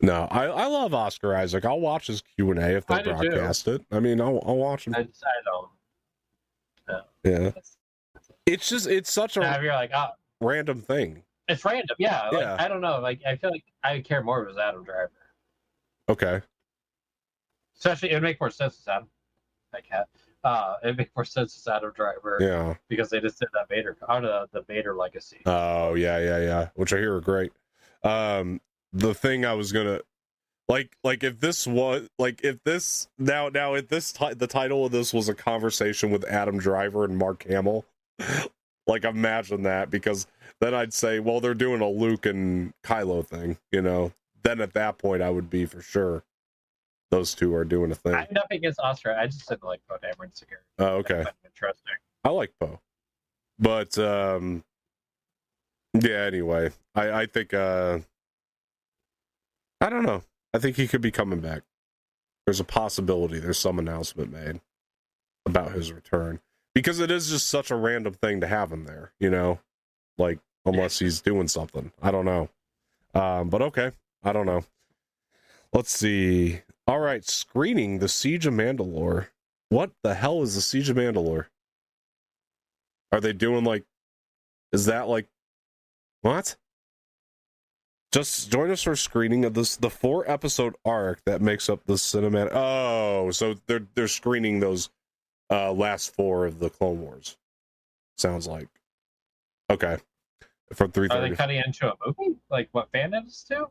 No, I love Oscar Isaac. I'll watch his Q&A if they broadcast it. I mean, I'll watch him. I don't. No. Yeah. It's such a Now you're like, oh, random thing. it's random. Yeah. Like, Yeah. I don't know. Like, I feel like I care more if it was Adam Driver. Okay. Especially, it would make more sense as Adam. That cat. It'd make more sense as Adam Driver. Yeah. Because they just did that Vader, the Vader legacy. Oh, yeah. Which I hear are great. The thing I was gonna like if this was like if this now if this the title of this was a conversation with Adam Driver and Mark Hamill, like imagine that, because then I'd say, well, they're doing a Luke and Kylo thing, then at that point I would be for sure those two are doing a thing. I have nothing against Oscar. I just didn't like Poe Dameron's security. Oh, okay. Interesting. I like Poe, but yeah. Anyway, I think I don't know. I think he could be coming back. There's a possibility. There's some announcement made about his return, because it is just such a random thing to have him there. Like unless he's doing something. I don't know. But okay. I don't know. Let's see. All right, screening The Siege of Mandalore. What the hell is The Siege of Mandalore? Are they doing is that what? Just join us for a screening of the 4-episode arc that makes up the cinematic. Oh, so they're screening those last 4 of the Clone Wars. Sounds like. Okay. From 3:30. Are they cutting into a movie? Like what fandoms do?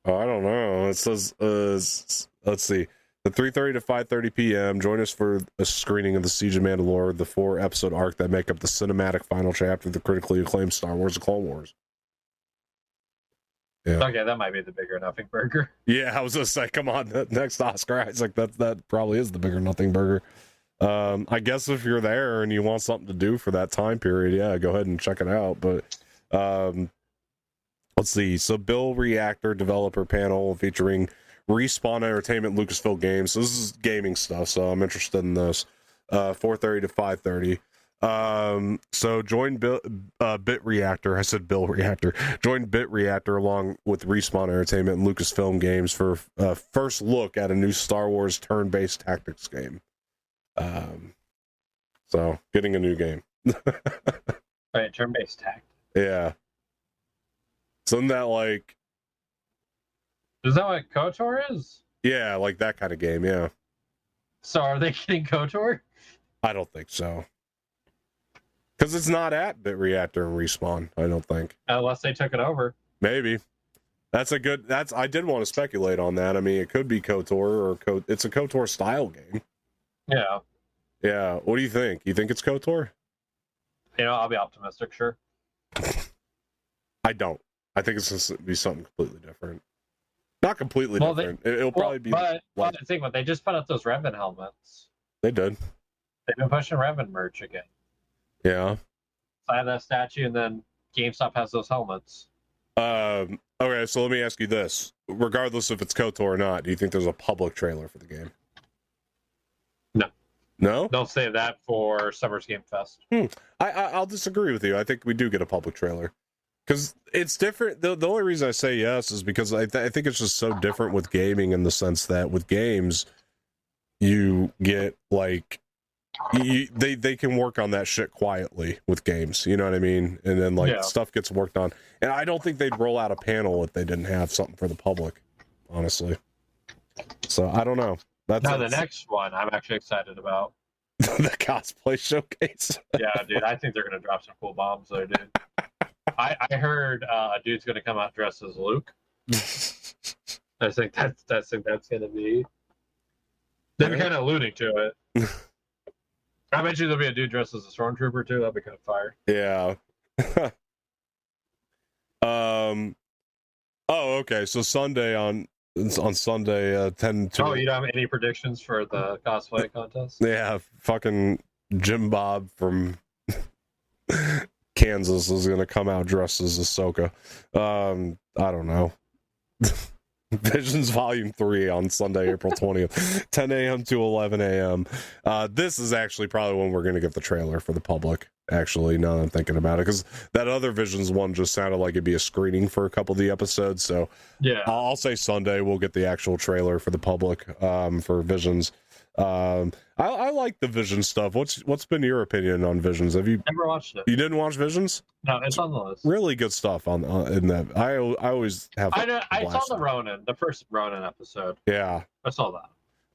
Oh, I don't know. It says, let's see. At 3:30 to 5:30 p.m., join us for a screening of The Siege of Mandalore, the 4-episode arc that make up the cinematic final chapter of the critically acclaimed Star Wars: The Clone Wars. Yeah. Okay, that might be the bigger nothing burger. Yeah, I was gonna say, come on, the next Oscar Isaac, that probably is the bigger nothing burger. I guess if you're there and you want something to do for that time period, yeah, go ahead and check it out. But let's see. So Bill Reactor developer panel featuring Respawn Entertainment, Lucasfilm Games. So this is gaming stuff, so I'm interested in this. 4:30 to 5:30. So join Bit Reactor. I said Bill Reactor. Join Bit Reactor along with Respawn Entertainment and Lucasfilm Games for a first look at a new Star Wars turn-based tactics game. So getting a new game. Right, turn-based tactics. Yeah. Isn't that Is that what KOTOR is? Yeah, like that kind of game, yeah. So are they getting KOTOR? I don't think so. Because it's not at Bit Reactor and Respawn, I don't think. Unless they took it over. Maybe. That's a good. I did want to speculate on that. I mean, it could be KOTOR or it's a KOTOR style game. Yeah. Yeah. What do you think? You think it's KOTOR? I'll be optimistic, sure. I don't. I think it's going to be something completely different. Not completely different. It'll probably be. But the thing, they just put out those Revan helmets. They did. They've been pushing Revan merch again. Yeah. So I have that statue, and then GameStop has those helmets. Okay, so let me ask you this: regardless if it's KOTOR or not, do you think there's a public trailer for the game? No. No? They'll save that for Summer's Game Fest. I'll disagree with you. I think we do get a public trailer. Because it's different. The only reason I say yes is because I think it's just so different with gaming in the sense that with games, you get like... they can work on that shit quietly with games, you know what I mean? And then stuff gets worked on. And I don't think they'd roll out a panel if they didn't have something for the public, honestly. So I don't know. The next one I'm actually excited about. The cosplay showcase. Yeah, dude, I think they're gonna drop some cool bombs there, dude. I heard a dude's gonna come out dressed as Luke. I think that's gonna be. They're kind of alluding to it. I bet you there'll be a dude dressed as a stormtrooper too. That'd be kind of fire. Yeah. Oh, okay. So Sunday on Sunday 10 to. Oh, you don't have any predictions for the cosplay contest? Yeah, fucking Jim Bob from Kansas is gonna come out dressed as Ahsoka. I don't know. Visions Volume 3 on Sunday, April 20th, 10 a.m. to 11 a.m. This is actually probably when we're going to get the trailer for the public, actually, now that I'm thinking about it, because that other Visions one just sounded like it'd be a screening for a couple of the episodes, so yeah, I'll say Sunday we'll get the actual trailer for the public for Visions. I like the Visions stuff. What's been your opinion on Visions? Have you never watched it? You didn't watch Visions? No, it's on the list. Really good stuff on in that. I always have. I saw the first Ronin episode. Yeah, I saw that.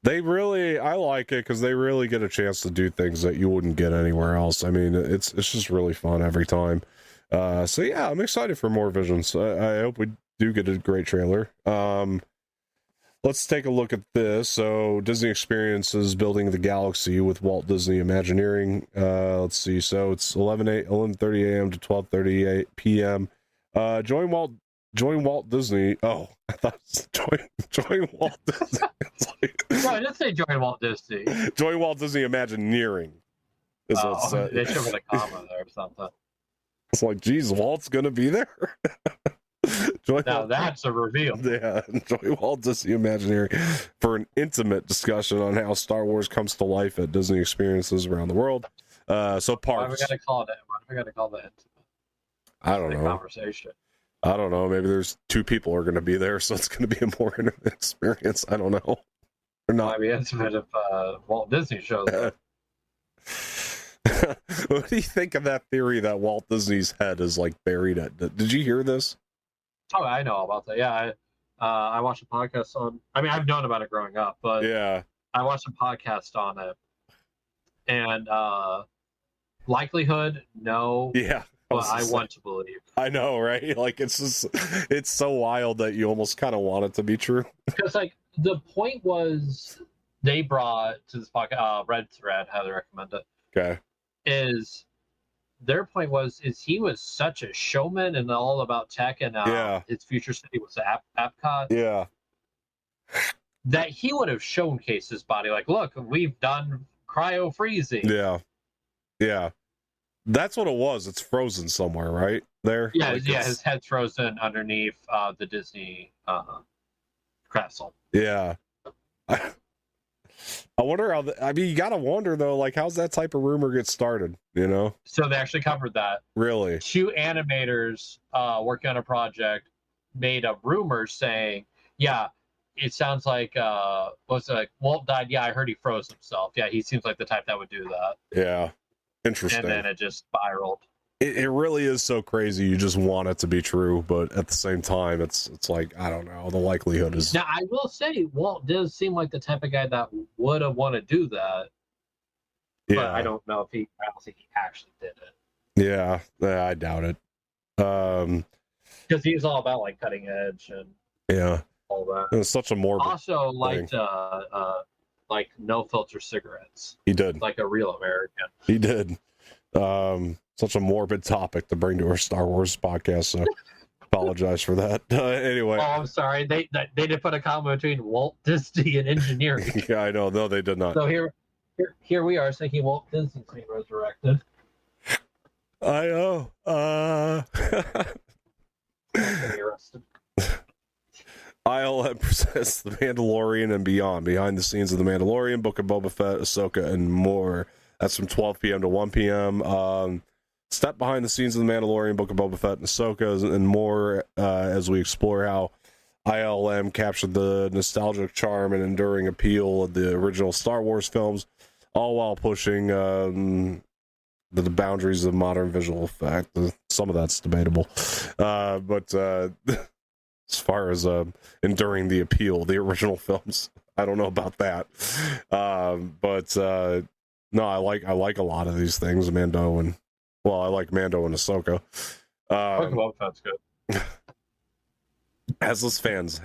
I like it because they really get a chance to do things that you wouldn't get anywhere else. I mean, it's just really fun every time. So yeah, I'm excited for more Visions. I hope we do get a great trailer. Let's take a look at this. So Disney Experiences Building the Galaxy with Walt Disney Imagineering. Let's see. So it's 11:30 a.m. to 12:30 p.m. Join Walt Disney. Oh, I thought it was join Walt Disney. No, I didn't say join Walt Disney. Join Walt Disney Imagineering. They should have a comma there or something. It's like, geez, Walt's gonna be there. That's a reveal. Yeah, enjoy Walt Disney Imagineering for an intimate discussion on how Star Wars comes to life at Disney Experiences around the world. So parks. Why are we gonna call that intimate? I don't know. Conversation. I don't know. Maybe there's two people are going to be there, so it's going to be a more intimate experience. I don't know. Or not. Might be intimate if Walt Disney shows up. What do you think of that theory that Walt Disney's head is like buried at? Did you hear this? Oh, I know about that. Yeah, I watched a podcast on. I mean, I've known about it growing up, but yeah, I watched a podcast on it, and likelihood, no. Yeah, but I want to believe. I know, right? Like it's so wild that you almost kind of want it to be true. Because like the point was, they brought to this podcast, Red Thread, how they recommend it. Okay. Their point is he was such a showman and all about tech, and his future city was Epcot. Yeah. That he would have showcased his body, like, look, we've done cryo freezing. Yeah. Yeah. That's what it was. It's frozen somewhere, right? There? Yeah, like his head's frozen underneath the Disney castle. Yeah. I wonder how. I mean, you gotta wonder though. Like, how's that type of rumor get started? You know. So they actually covered that. Really. 2 animators working on a project made a rumor saying, "Yeah, it sounds like Walt died. Yeah, I heard he froze himself. Yeah, he seems like the type that would do that." Yeah. Interesting. And then it just spiraled. It really is so crazy. You just want it to be true, but at the same time, it's like, I don't know. The likelihood is. Now, I will say, Walt does seem like the type of guy that would have want to do that. Yeah. But I don't know if I don't think he actually did it. Yeah, I doubt it. Because he's all about like cutting edge and Yeah, all that. it was such a morbid. Also liked like no filter cigarettes. He did. Like a real American. He did. Such a morbid topic to bring to our Star Wars podcast. So apologize for that. Anyway. Oh, I'm sorry. They did put a comma between Walt Disney and engineering. Yeah, I know. No, they did not. So here we are thinking Walt Disney's being resurrected. I know. Arrested. ILM presents The Mandalorian and Beyond, behind the scenes of The Mandalorian, Book of Boba Fett, Ahsoka, and more. That's from 12 p.m. to 1 p.m. Step behind the scenes of The Mandalorian, Book of Boba Fett, and Ahsoka, and more as we explore how ILM captured the nostalgic charm and enduring appeal of the original Star Wars films, all while pushing the boundaries of modern visual effect. Some of that's debatable. But as far as enduring the appeal of the original films, I don't know about that. But no, I like a lot of these things. I like Mando and Ahsoka. Boba Fett's good. Has its fans.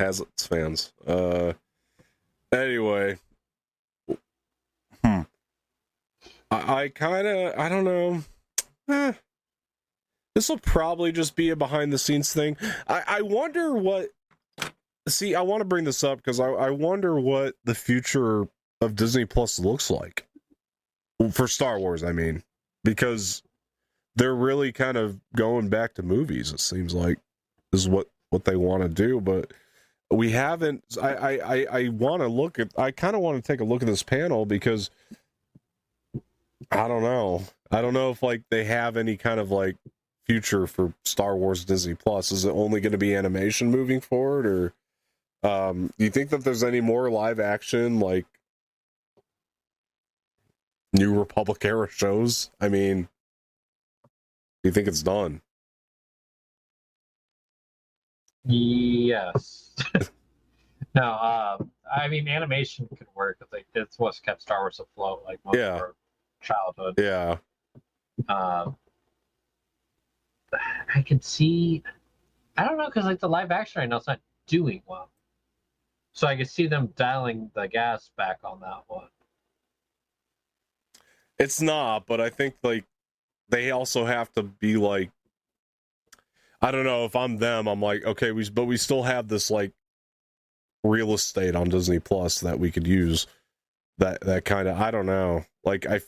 Anyway. I don't know. This will probably just be a behind the scenes thing. I wonder what. See, I want to bring this up because I wonder what the future of Disney Plus looks like for Star Wars. I mean, because they're really kind of going back to movies. It seems like is what they want to do, but we haven't. I want to look at. I kind of want to take a look at this panel because I don't know. I don't know if like they have any kind of like future for Star Wars Disney Plus. Is it only going to be animation moving forward, or do you think that there's any more live action like New Republic era shows? I mean, do you think it's done? Yes. No, I mean animation could work. It's what's kept Star Wars afloat, like most of our childhood. Yeah. I could see. I don't know because like the live action right now, it's not doing well. So I could see them dialing the gas back on that one. It's not, but I think like they also have to be like. I don't know if I'm them. I'm like, okay, but we still have this like real estate on Disney Plus that we could use. That kind of, I don't know. Like I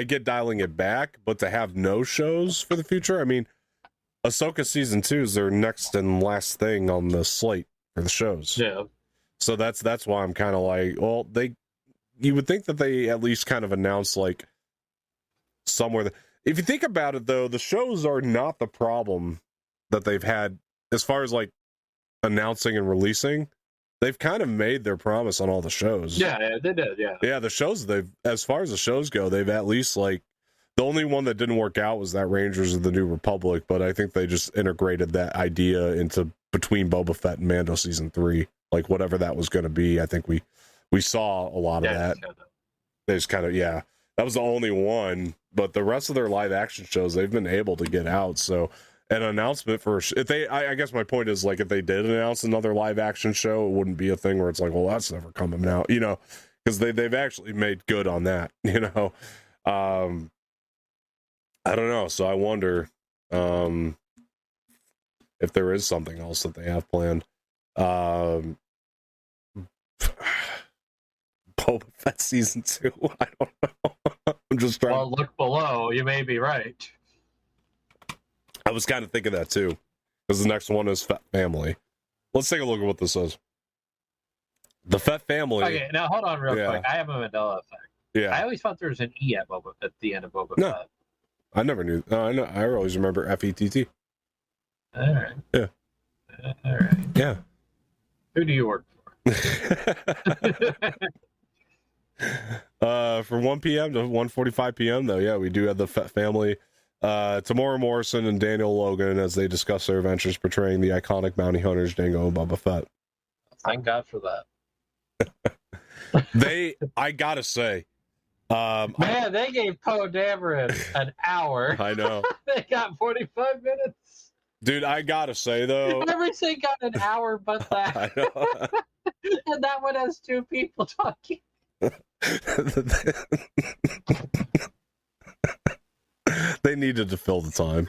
get dialing it back, but to have no shows for the future. I mean, Ahsoka season 2 is their next and last thing on the slate for the shows. Yeah. So that's why I'm kind of like, well, you would think that they at least kind of announce like somewhere. If you think about it, though, the shows are not the problem that they've had as far as like announcing and releasing. They've kind of made their promise on all the shows. Yeah, they did. Yeah. Yeah, the shows as far as the shows go, they've at least like the only one that didn't work out was that Rangers of the New Republic, but I think they just integrated that idea into between Boba Fett and Mando season 3, like whatever that was going to be. I think we saw a lot of that. They just kind of that was the only one, but the rest of their live action shows they've been able to get out. So an announcement for if they, I guess my point is like if they did announce another live action show, it wouldn't be a thing where it's like, well, that's never coming out, because they've actually made good on that, I don't know. So I wonder if there is something else that they have planned. Boba Fett season 2. I don't know. I'm just trying. Well, look below. You may be right. I was kind of thinking that too, because the next one is Fett Family. Let's take a look at what this says. The Fett Family. Okay, now hold on real quick. I have a Mandela effect. Yeah. I always thought there was an E at the end of Boba No. Fett. I never knew. I always remember FETT. All right. Yeah. All right. Yeah. Who do you work for? From 1 p.m. to 1:45 p.m. though, yeah, we do have the Fett Family. Tamora Morrison and Daniel Logan as they discuss their adventures portraying the iconic bounty hunters Jango and Boba Fett. Thank God for that. I gotta say, man, they gave Poe Dameron an hour. I know. They got 45 minutes. Dude, I gotta say though, Everything got an hour but that. I know. And that one has two people talking. They needed to fill the time.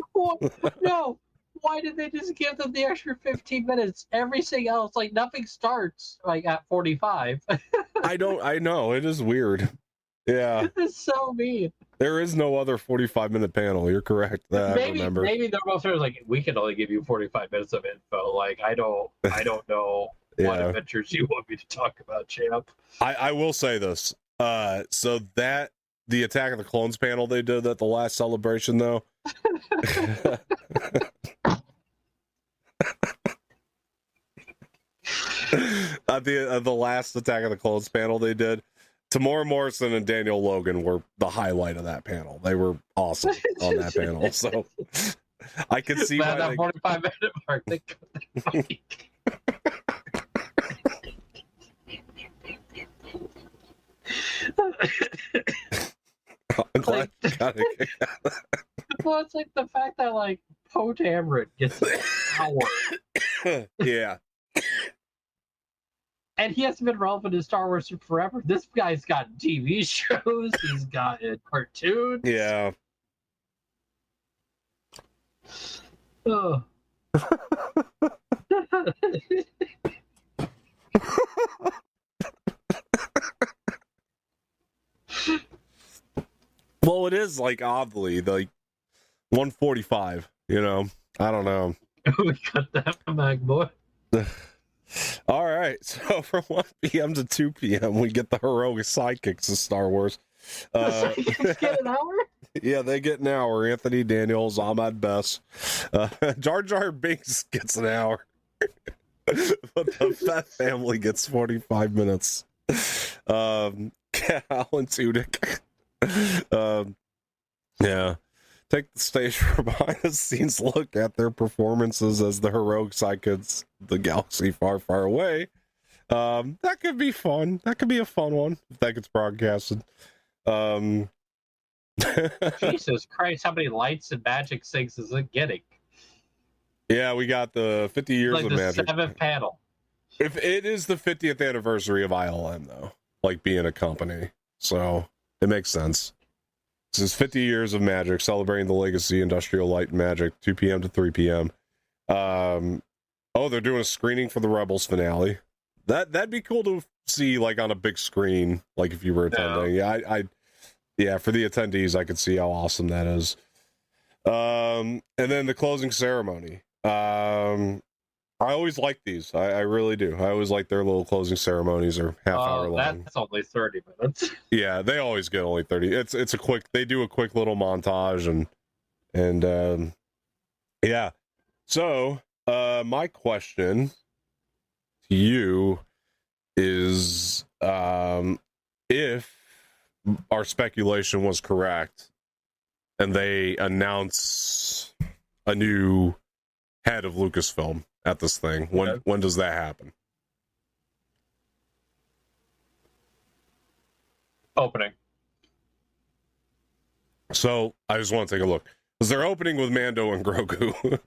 No, why did they just give them the extra 15 minutes? Everything else, like nothing starts like at 45. I know, it is weird. Yeah. It's so mean. There is no other 45-minute panel. You're correct. That I remember. Maybe they're both like, we can only give you 45 minutes of info. Like I don't know what adventures you want me to talk about, champ. I will say this. So that the Attack of the Clones panel they did at the last celebration though. At the last Attack of the Clones panel they did, Tamora Morrison and Daniel Logan were the highlight of that panel. They were awesome on that panel. So I could see why that 45-minute mark. I'm glad you got it. Well, it's like the fact that like Poe Dameron gets an hour. Yeah. And he hasn't been relevant in Star Wars forever. This guy's got TV shows. He's got cartoons. Yeah. Oh. Well, it is like oddly like 1:45. You know, I don't know. We got that back, boy. All right, so from 1 p.m. to 2 p.m., we get the heroic sidekicks of Star Wars. Sidekicks get an hour? Yeah, they get an hour. Anthony Daniels, Ahmad Best. Jar Jar Binks gets an hour. But the Fett family gets 45 minutes. Alan Tudyk. Yeah. Take the stage for behind the scenes look at their performances as the heroic sidekicks, the galaxy far, far away. That could be fun. That could be a fun one if that gets broadcasted. Jesus Christ, how many lights and magic things is it getting? Yeah, we got the 50 years like of the magic. 7th panel. If it is the 50th anniversary of ILM, though, like being a company, so it makes sense. This is 50 years of magic, celebrating the legacy, industrial light and magic, 2 p.m. to 3 p.m. They're doing a screening for the Rebels finale. That'd be cool to see, like on a big screen, like if you were attending. Yeah, for the attendees, I could see how awesome that is. And then the closing ceremony. I always like these. I really do. I always like their little closing ceremonies are half hour long. That's only 30 minutes. Yeah, they always get only 30. It's a quick. They do a quick little montage and yeah. So my question to you is if our speculation was correct and they announce a new head of Lucasfilm at this thing, when does that happen? Opening. So I just want to take a look. Because they're opening with Mando and Grogu.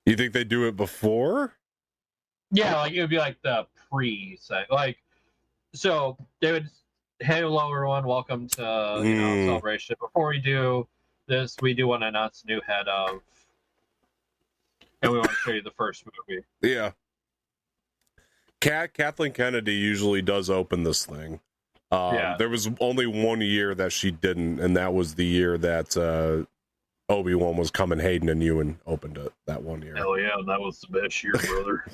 You think they do it before? Yeah, like it would be like the pre-set. Like, so they would, hey, hello everyone, welcome to Celebration. Before we do this, we do want to announce a new head of, and we want to show you the first movie. Yeah. Kathleen Kennedy usually does open this thing. There was only 1 year that she didn't, and that was the year that Obi-Wan was coming. Hayden and Ewan opened it that 1 year. Hell yeah, that was the best year, brother.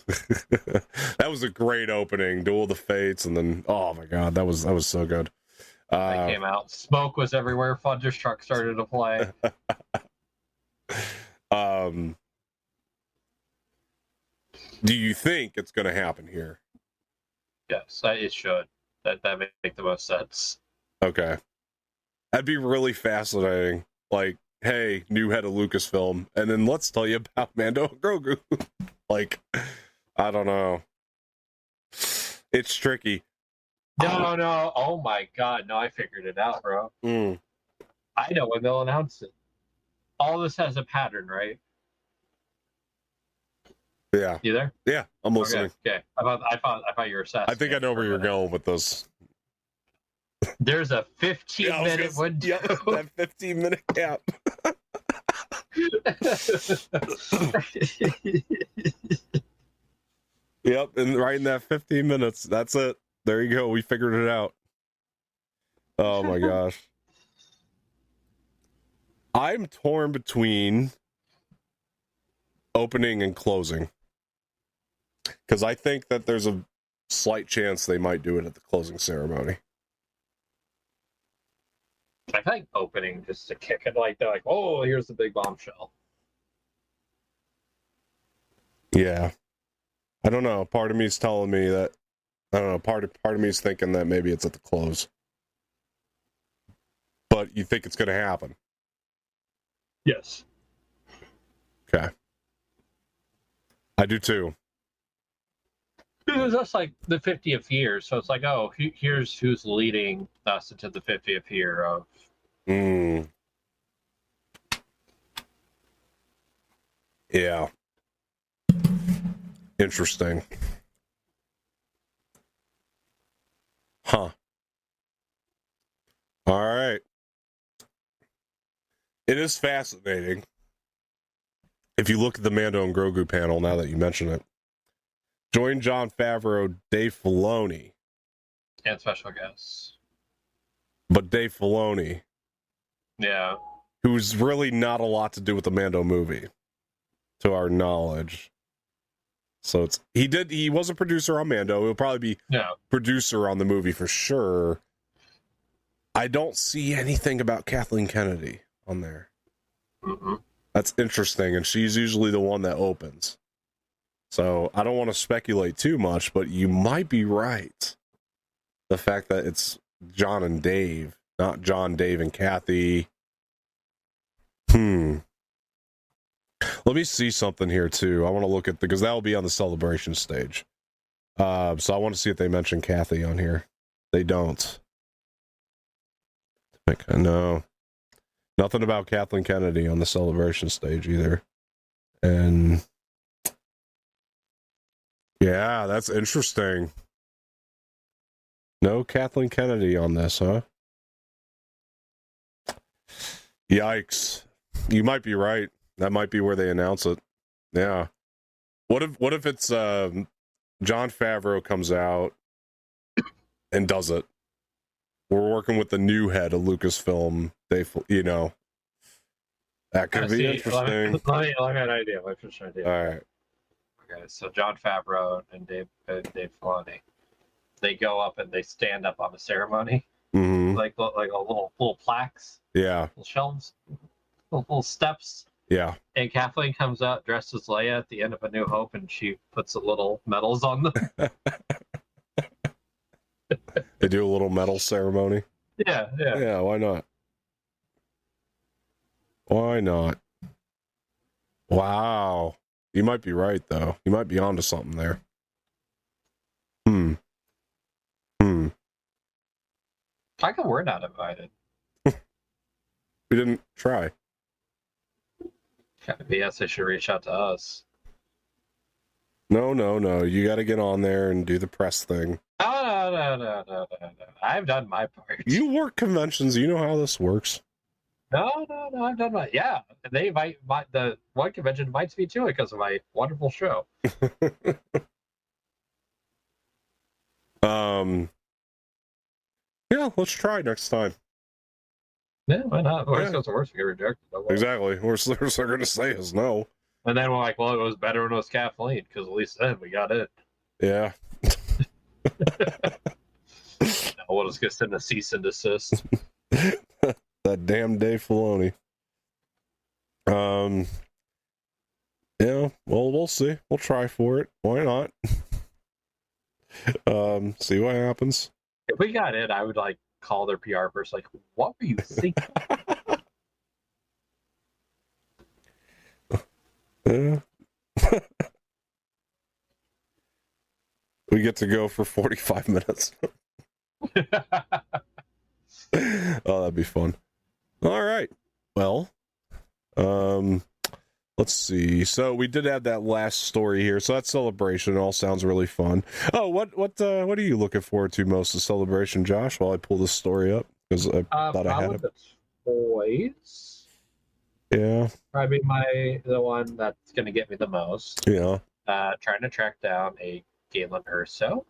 That was a great opening. Duel of the Fates, and then oh my god, that was so good. They came out. Smoke was everywhere. Fudger's truck started to play. Do you think it's going to happen here? Yes, it should. That make the most sense. Okay. That'd be really fascinating. Like, hey, new head of Lucasfilm, and then let's tell you about Mando and Grogu. Like, I don't know. It's tricky. No. Oh my god, no, I figured it out, bro. I know when they'll announce it. All this has a pattern, right? Yeah. You there? Yeah, I'm listening. Okay. I thought you were assessing. I think I know where you're going with this. There's a 15-minute window. Yep, that 15-minute gap. Yep, and right in that 15 minutes, that's it. There you go. We figured it out. Oh my gosh. I'm torn between opening and closing. Because I think that there's a slight chance they might do it at the closing ceremony. I think opening just to kick it, like they're like, oh, here's the big bombshell. Yeah. I don't know. Part of me is telling me that, I don't know, part of me is thinking that maybe it's at the close. But you think it's going to happen? Yes. Okay. I do too. Because that's like the 50th year, so it's like, oh, here's who's leading us into the 50th year of. Yeah. Interesting. Huh. All right. It is fascinating. If you look at the Mando and Grogu panel, now that you mention it, join Jon Favreau, Dave Filoni. And special guests. But Dave Filoni. Yeah. Who's really not a lot to do with the Mando movie, to our knowledge. So he was a producer on Mando. He'll probably be producer on the movie for sure. I don't see anything about Kathleen Kennedy on there. Mm-hmm. That's interesting, and she's usually the one that opens. So I don't want to speculate too much, but you might be right. The fact that it's John and Dave, not John, Dave, and Kathy. Let me see something here too. I want to look at because that will be on the celebration stage. So I want to see if they mention Kathy on here. They don't. No, nothing about Kathleen Kennedy on the celebration stage either. And yeah, that's interesting. No Kathleen Kennedy on this, huh? Yikes. You might be right. That might be where they announce it. Yeah. What if it's Jon Favreau comes out and does it? We're working with the new head of Lucasfilm. That could be interesting. Let me an idea. All right. Okay, so Jon Favreau and Dave Filoni, they go up and they stand up on the ceremony, like a little plaques, little shelves, little steps. Yeah. And Kathleen comes out dressed as Leia at the end of A New Hope, and she puts the little medals on them. They do a little medal ceremony. Yeah. Yeah, why not? Why not? Wow. You might be right, though. You might be onto something there. How come we're not invited? We didn't try. Yes, they should reach out to us. No. You got to get on there and do the press thing. No. I've done my part. You work conventions. You know how this works. No. I've done my. Yeah, they invite the one convention invites me to it because of my wonderful show. Yeah, let's try next time. Yeah, why not? Worst comes to worst, we get rejected. Exactly. Worst they're going to say is no. And then we're like, well, it was better when it was Kathleen because at least then we got it. Yeah. We'll just get send a cease and desist. That damn Dave Filoni. Yeah, well, we'll see. We'll try for it. Why not? See what happens. If we got it, I would call their PR person, what were you thinking? We get to go for 45 minutes. Oh, that'd be fun. All right. Well, let's Let's see. So we did have that last story here. So that's Celebration. It all sounds really fun. Oh, what are you looking forward to most of Celebration, Josh? While I pull this story up, because I thought I had it. The toys. Yeah. Probably the one that's gonna get me the most. Yeah. Trying to track down a Galen Urso.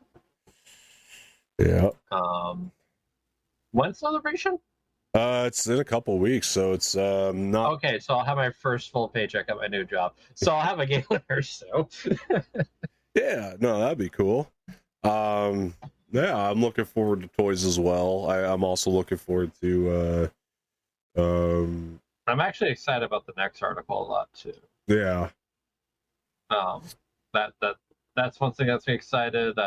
Yeah. When's Celebration? It's in a couple weeks, so it's not. Okay, so I'll have my first full paycheck at my new job. So I'll have a Galen Urso. Yeah, no, that'd be cool. Yeah, I'm looking forward to toys as well. I'm also looking forward to. I'm actually excited about the next article a lot too. Yeah. That's one thing that's me excited.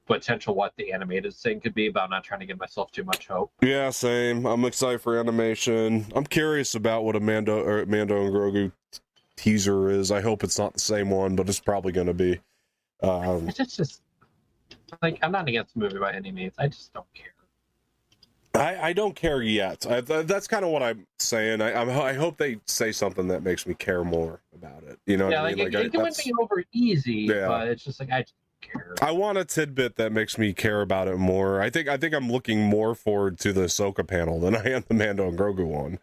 Potential what the animated thing could be, but I'm not trying to give myself too much hope. Yeah, same. I'm excited for animation. I'm curious about what a Mando and Grogu teaser is. I hope it's not the same one, but it's probably going to be. It's just like, I'm not against the movie by any means. I just don't care. I don't care yet. That's kind of what I'm saying. I hope they say something that makes me care more about it. You know what I mean? It can win me over easy, but it's just like, I just don't care. I want a tidbit that makes me care about it more. I think I'm looking more forward to the Ahsoka panel than I am the Mando and Grogu one.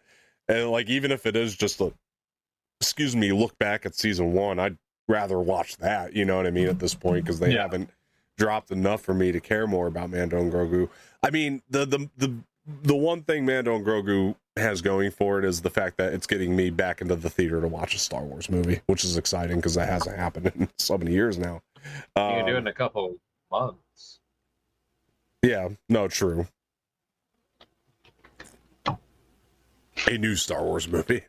And like, even if it is just look back at season 1, I'd rather watch that. You know what I mean? At this point, because they haven't dropped enough for me to care more about Mando and Grogu. I mean, the one thing Mando and Grogu has going for it is the fact that it's getting me back into the theater to watch a Star Wars movie, which is exciting because that hasn't happened in so many years now. You can do it in a couple months. Yeah, no, true. A new Star Wars movie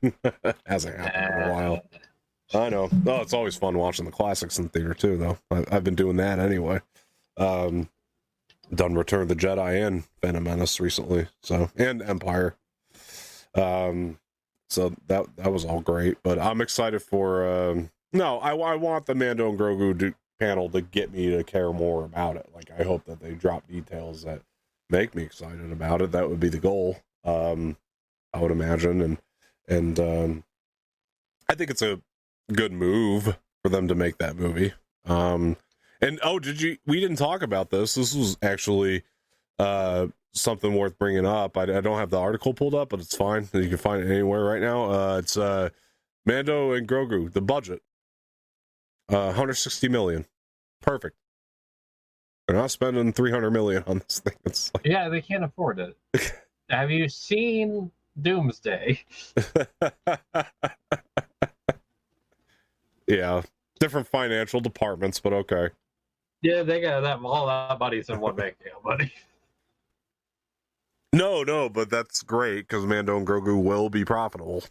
hasn't happened in a while. I know. Oh, it's always fun watching the classics in theater too, though. I've been doing that anyway. Done Return of the Jedi and Phantom Menace recently, so, and Empire. So that was all great, but I'm excited for. I want the Mando and Grogu panel to get me to care more about it. Like, I hope that they drop details that make me excited about it. That would be the goal. I would imagine, and I think it's a good move for them to make that movie. And we didn't talk about this. This was actually something worth bringing up. I don't have the article pulled up, but it's fine. You can find it anywhere right now. It's Mando and Grogu, the budget. 160 million. Perfect. They're not spending 300 million on this thing. It's like... Yeah, they can't afford it. Have you seen Doomsday? Yeah. Different financial departments, but okay. Yeah, they got all that money's in one bank account, buddy. No, but that's great because Mando and Grogu will be profitable.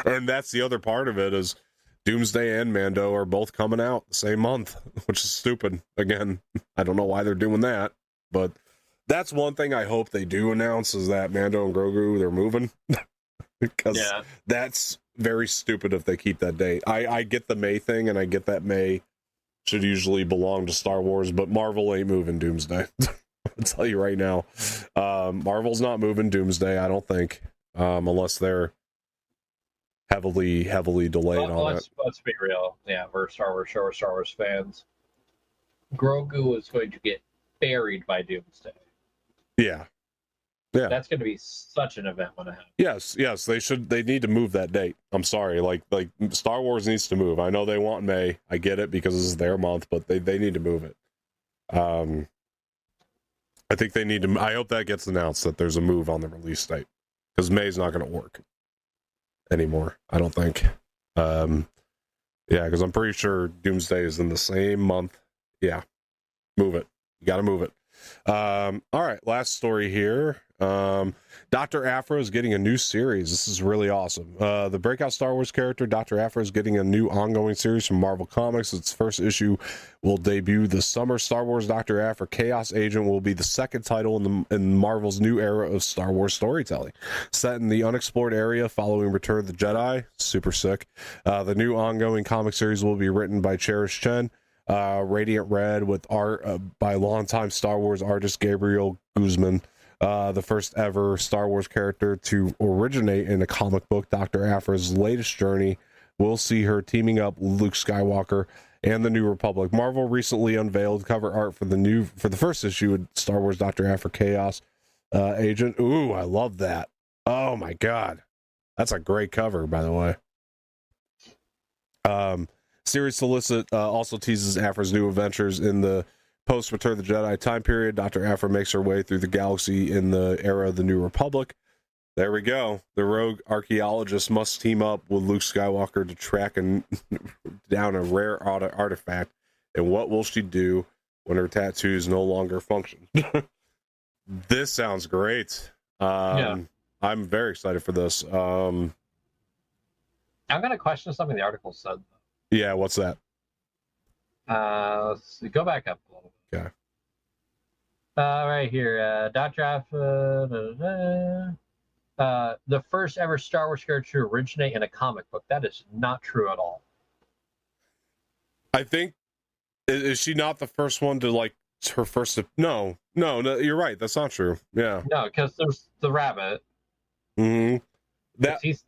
And that's the other part of it is Doomsday and Mando are both coming out the same month, which is stupid. Again, I don't know why they're doing that, but that's one thing I hope they do announce is that Mando and Grogu, they're moving. Because that's very stupid if they keep that date. I get the May thing, and I get that May should usually belong to Star Wars, but Marvel ain't moving Doomsday. I'll tell you right now. Marvel's not moving Doomsday, I don't think, unless they're heavily delayed on it. Let's be real. Yeah, we're Star Wars fans. Grogu is going to get buried by Doomsday. Yeah. That's going to be such an event when it happens. Yes, they need to move that date. I'm sorry, like Star Wars needs to move. I know they want May. I get it because this is their month, but they need to move it. I think they need to. I hope that gets announced that there's a move on the release date because May's not going to work anymore. I don't think. Because I'm pretty sure Doomsday is in the same month. Yeah, move it. You got to move it. All right, last story here. Dr. Aphra is getting a new series. This is really awesome. The breakout Star Wars character Dr. Aphra is getting a new ongoing series from Marvel Comics. Its first issue will debut this summer. Star Wars Dr. Aphra Chaos Agent will be the second title in Marvel's new era of Star Wars storytelling. Set in the unexplored area following Return of the Jedi. Super sick. The new ongoing comic series will be written by Cherish Chen. Radiant Red with art by longtime Star Wars artist Gabriel Guzman. The first ever Star Wars character to originate in a comic book, Dr. Aphra's latest journey will see her teaming up with Luke Skywalker and the New Republic. Marvel recently unveiled cover art for the first issue of Star Wars Dr. Aphra Chaos Agent. Ooh, I love that. Oh my god. That's a great cover, by the way. Series Solicit also teases Aphra's new adventures in the post-Return of the Jedi time period. Dr. Aphra makes her way through the galaxy in the era of the New Republic. There we go. The rogue archaeologist must team up with Luke Skywalker to track down a rare artifact. And what will she do when her tattoos no longer function? This sounds great. I'm very excited for this. I'm going to question something the article said. Yeah, what's that? Let's see. Go back up a little bit. Okay. Right here. Dr. Aphra... the first ever Star Wars character to originate in a comic book. That is not true at all. I think, is she not the first one to, like, her first... No, you're right. That's not true. Yeah. No, because there's the rabbit. Mm-hmm. He's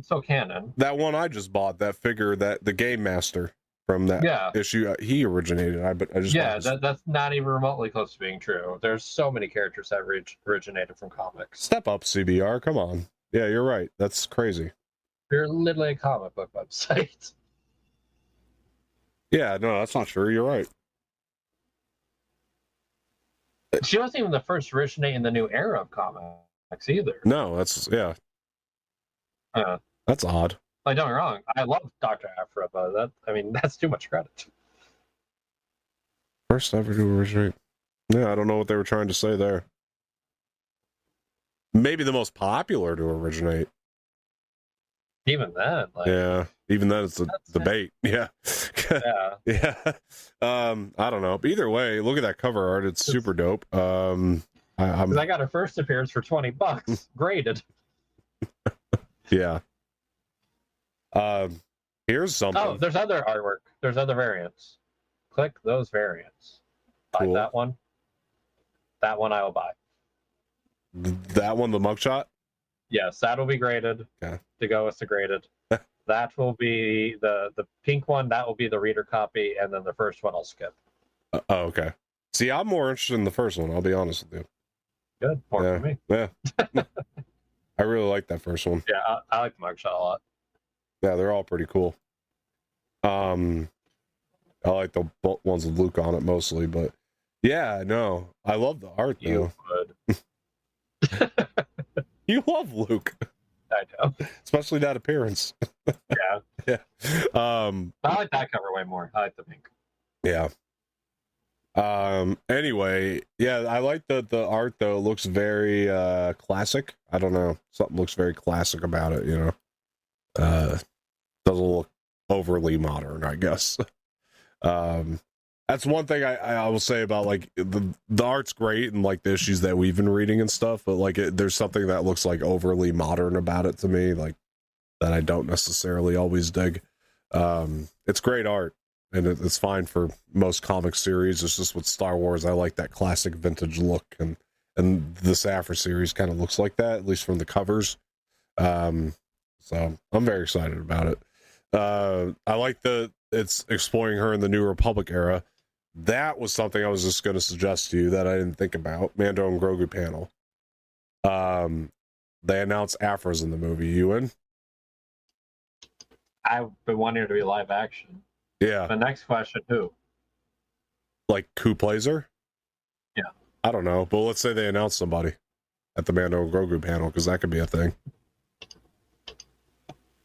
so canon. That one I just bought, that figure, that the Game Master from that issue, he originated. That's not even remotely close to being true. There's so many characters that originated from comics. Step up, CBR. Come on. Yeah, you're right. That's crazy. You're literally a comic book website. Yeah, no, that's not true. You're right. She wasn't even the first to originate in the new era of comics either. No, that's that's odd. Like, don't get me wrong, I love Dr. Aphra, but that's too much credit. First ever to originate. Yeah, I don't know what they were trying to say there. Maybe the most popular to originate. Even then, even then it's a debate. Yeah. Yeah. I don't know. But either way, look at that cover art. It's super dope. I got her first appearance for $20, graded. Yeah. Here's something. Oh, there's other artwork. There's other variants. Click those variants. Buy that one. That one I will buy. That one, the mugshot? Yes, that will be graded. Okay. To go with the graded. That will be the pink one. That will be the reader copy, and then the first one I'll skip. Okay. See, I'm more interested in the first one. I'll be honest with you. Good. More for me. Yeah. I really like that first one. Yeah, I like the mugshot a lot. Yeah, they're all pretty cool. I like the ones with Luke on it mostly, but yeah, no, I love the art though. You would. You love Luke. I know. Especially that appearance. Yeah. Yeah. I like that cover way more. I like the pink. Yeah. Anyway, yeah, I like the art though. It looks very classic. I don't know. Something looks very classic about it, you know. Doesn't look overly modern, I guess. That's one thing I will say about, like, the art's great and like the issues that we've been reading and stuff, but like there's something that looks like overly modern about it to me, like that I don't necessarily always dig. It's great art and it's fine for most comic series. It's just with Star Wars, I like that classic vintage look, and the Aphra series kind of looks like that, at least from the covers. So I'm very excited about it. I like it's exploring her in the New Republic era. That was something I was just going to suggest to you that I didn't think about. Mando and Grogu panel. They announced Aphra's in the movie. You in? I've been wanting her to be live action. Yeah. The next question, who? Like, who plays her? Yeah. I don't know, but let's say they announce somebody at the Mando and Grogu panel, because that could be a thing.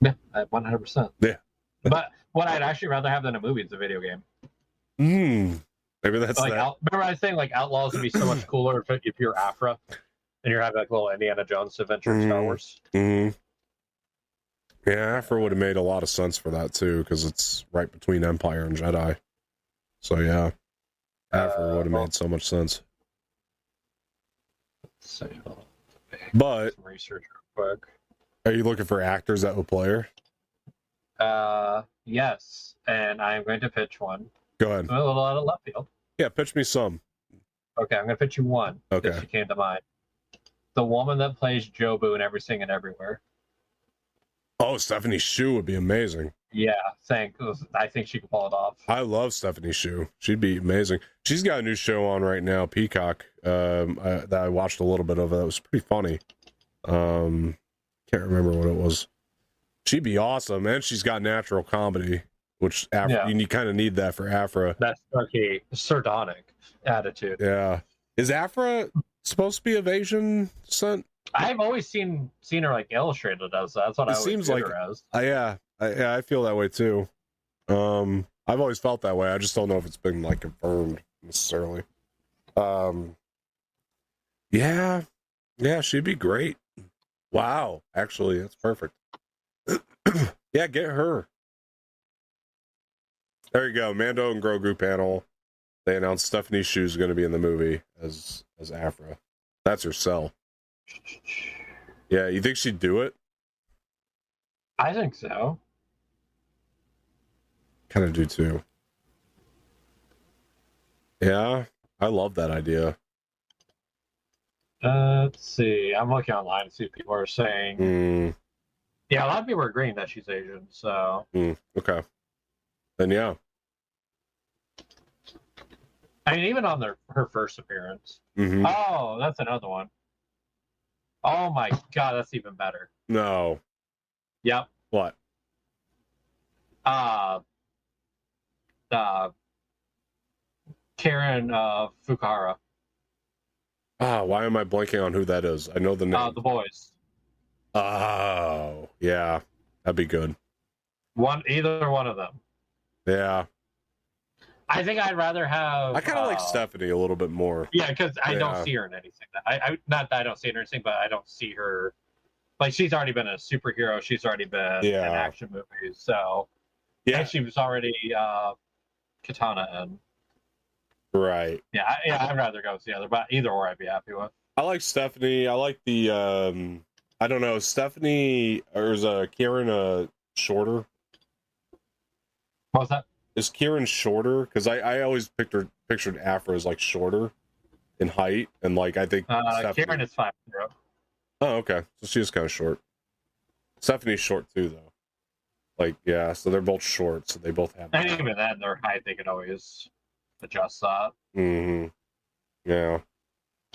Yeah, 100%. Yeah. But what I'd actually rather have than a movie is a video game. Maybe that's like, that. Remember I was saying, like, Outlaws would be so much cooler if you're Aphra and you're having like a little Indiana Jones adventure in Star Wars. Yeah, Aphra would have made a lot of sense for that too, because it's right between Empire and Jedi. So yeah, Aphra would have made so much sense. So, but some research real quick. Are you looking for actors that will play her? Yes, and I'm going to pitch one. Go ahead. A little out of left field. Yeah, pitch me some. Okay, I'm going to pitch you one. Okay. That came to mind. the woman that plays Jobu in Everything and Everywhere. Oh, Stephanie Shu would be amazing. Yeah, I think she could pull it off. I love Stephanie Shu. She'd be amazing. She's got a new show on right now, Peacock, that I watched a little bit of. That was pretty funny. Can't remember what it was. She'd be awesome, and she's got natural comedy, which you kind of need that for Afra. That's okay. Sardonic attitude. Yeah. Is Afra supposed to be of Asian descent? I've always seen her like illustrated as that. That's what I always seems see like her as. I feel that way too. I've always felt that way. I just don't know if it's been like confirmed necessarily. Yeah, she'd be great. Wow, actually, that's perfect. Yeah, get her. There you go. Mando and Grogu panel. They announced Stephanie Shu's going to be in the movie as Afra. That's her cell. Yeah, you think she'd do it? I think so. Kind of do too. Yeah, I love that idea. Let's see. I'm looking online to see what people are saying. Yeah, a lot of people are agreeing that she's Asian, so. Okay. Then yeah. I mean, even on her first appearance. Mm-hmm. Oh, that's another one. Oh my god, that's even better. No. Yep. What? Karen Fukuhara. Why am I blanking on who that is? I know the name. The Boys. Oh, yeah. That'd be good. Either one of them. Yeah. I think I'd rather have. I kind of like Stephanie a little bit more. Yeah, because I don't see her in anything. Not that I don't see her in anything, but I don't see her. Like, she's already been a superhero. She's already been in action movies. So, yeah, and she was already Katana in. Right. Yeah, I'd rather go with the other, but either or I'd be happy with. I like Stephanie. I like the, I don't know, Stephanie, or is Kieran shorter? What was that? Is Kieran shorter? Because I always pictured Afra as like shorter in height, and like I think Kieran is 5'0". Oh, okay. So she's kind of short. Stephanie's short too, though. Like, yeah, so they're both short, so they both have. And even then, their height, they can always adjust that. Mm-hmm. Yeah.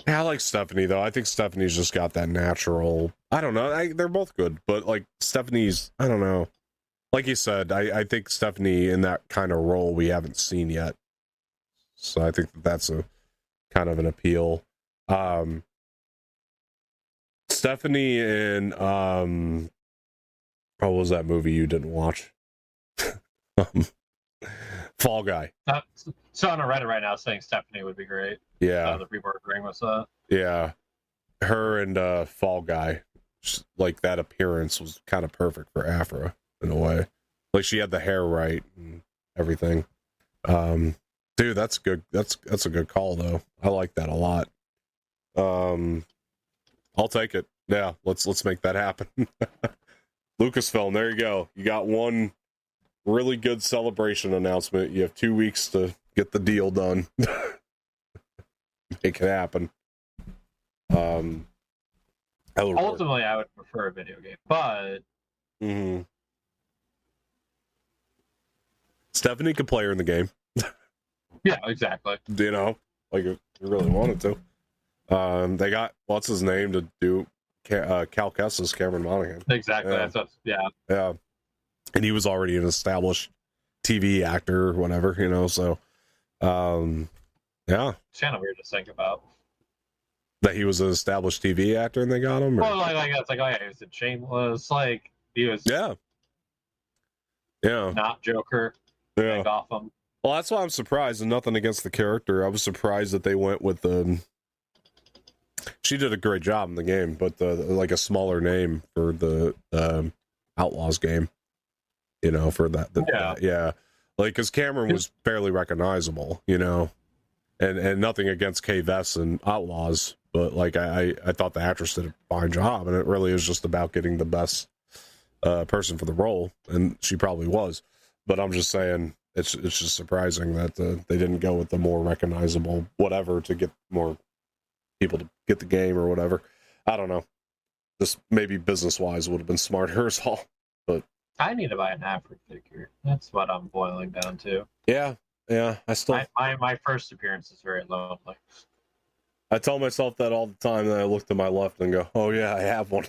Yeah, I like Stephanie though. I think Stephanie's just got that natural. I don't know. They're both good, but like Stephanie's, I don't know. Like you said, I think Stephanie in that kind of role we haven't seen yet. So I think that's a kind of an appeal. Stephanie in what was that movie you didn't watch? Fall Guy. So on Reddit right now saying Stephanie would be great. Yeah. Other people are agreeing with that. Yeah. Her and Fall Guy, just, like that appearance was kind of perfect for Afra in a way. Like she had the hair right and everything. Dude, that's good. That's a good call though. I like that a lot. I'll take it. Yeah, let's make that happen. Lucasfilm, there you go. You got one really good celebration announcement. You have 2 weeks to get the deal done. Make it happen. Ultimately, I would prefer a video game, but Stephanie could play her in the game. Yeah, exactly. You know, like if you really wanted to. They got what's his name to do Cal Kestis, Cameron Monaghan. Exactly. Yeah. Yeah. And he was already an established TV actor or whatever, you know, so yeah. It's kind of weird to think about. That he was an established TV actor and they got him? Or? Well, like that's like, oh yeah, he was in Shameless, like he was not Joker. Yeah. Gotham. Well, that's why I'm surprised, and nothing against the character. I was surprised that they went with the. She did a great job in the game, but like a smaller name for the Outlaws game, you know, for that. Yeah. Like, because Cameron was fairly recognizable, you know, and nothing against Kay Vess and Outlaws, but like I thought the actress did a fine job, and it really is just about getting the best person for the role, and she probably was. But I'm just saying, it's just surprising that they didn't go with the more recognizable whatever to get more people to get the game or whatever. I don't know. Just maybe business-wise would have been smarter as all. But I need to buy an African figure. That's what I'm boiling down to. yeah. I still... My first appearance is very lonely. I tell myself that all the time, then I look to my left and go, oh yeah, I have one.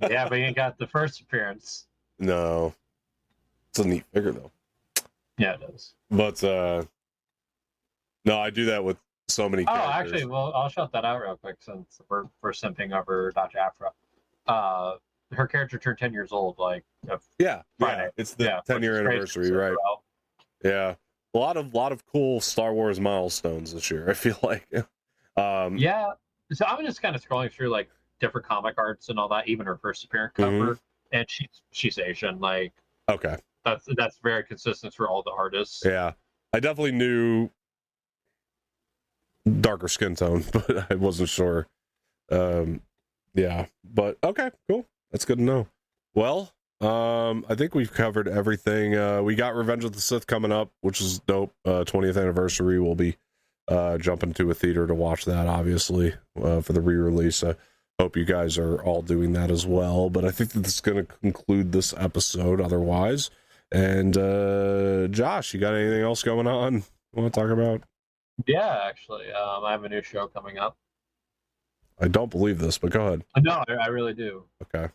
Yeah, but you ain't got the first appearance. No. It's a neat figure, though. Yeah, it is. But, no, I do that with so many characters. Oh, actually, well, I'll shout that out real quick since we're simping over Dr. Afra. Her character turned 10 years old, like, yeah, Friday. It's the 10-year anniversary, right? Well. Yeah. A lot of cool Star Wars milestones this year, I feel like. Yeah. So I'm just kind of scrolling through, like, different comic arts and all that, even her first appearance cover, and she's Asian, like... Okay. That's very consistent for all the artists. Yeah. I definitely knew darker skin tone, but I wasn't sure. Yeah. But okay, cool. That's good to know. Well, I think we've covered everything. We got Revenge of the Sith coming up, which is dope. 20th anniversary. We'll be jumping to a theater to watch that, obviously, for the re-release. Hope you guys are all doing that as well. But I think that this is going to conclude this episode otherwise. And Josh, you got anything else going on you want to talk about? Yeah, actually. I have a new show coming up. I don't believe this, but go ahead. No, I really do. Okay.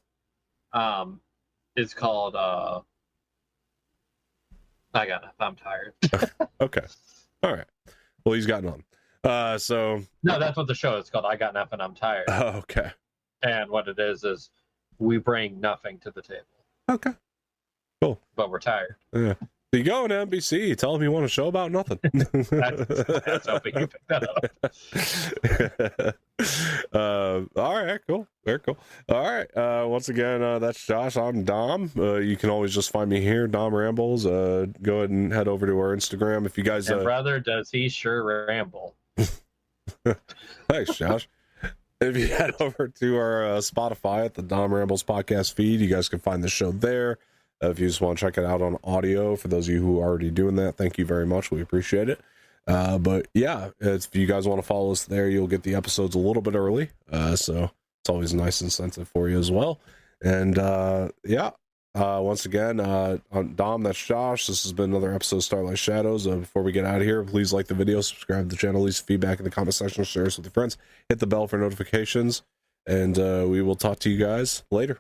It's called I got enough. I'm tired. Okay. All right. Well, he's got none. So no, that's what the show is called. I got enough and I'm tired. Okay. And what it is we bring nothing to the table. Okay. Cool. But we're tired. Yeah. So you go on NBC, tell them you want a show about nothing. That's hoping you pick that up. All right, cool. Very cool. All right. Once again, that's Josh. I'm Dom. You can always just find me here, Dom Rambles. Go ahead and head over to our Instagram. If you guys... And brother, does he sure ramble. Thanks, Josh. If you head over to our Spotify at the Dom Rambles podcast feed, you guys can find the show there. If you just want to check it out on audio, for those of you who are already doing that, thank you very much. We appreciate it. But yeah, if you guys want to follow us there, you'll get the episodes a little bit early. So it's always a nice incentive for you as well. And yeah, once again, Dom, that's Josh. This has been another episode of Starlight Shadows. Before we get out of here, please like the video, subscribe to the channel, leave feedback in the comment section, share us with your friends, hit the bell for notifications, and we will talk to you guys later.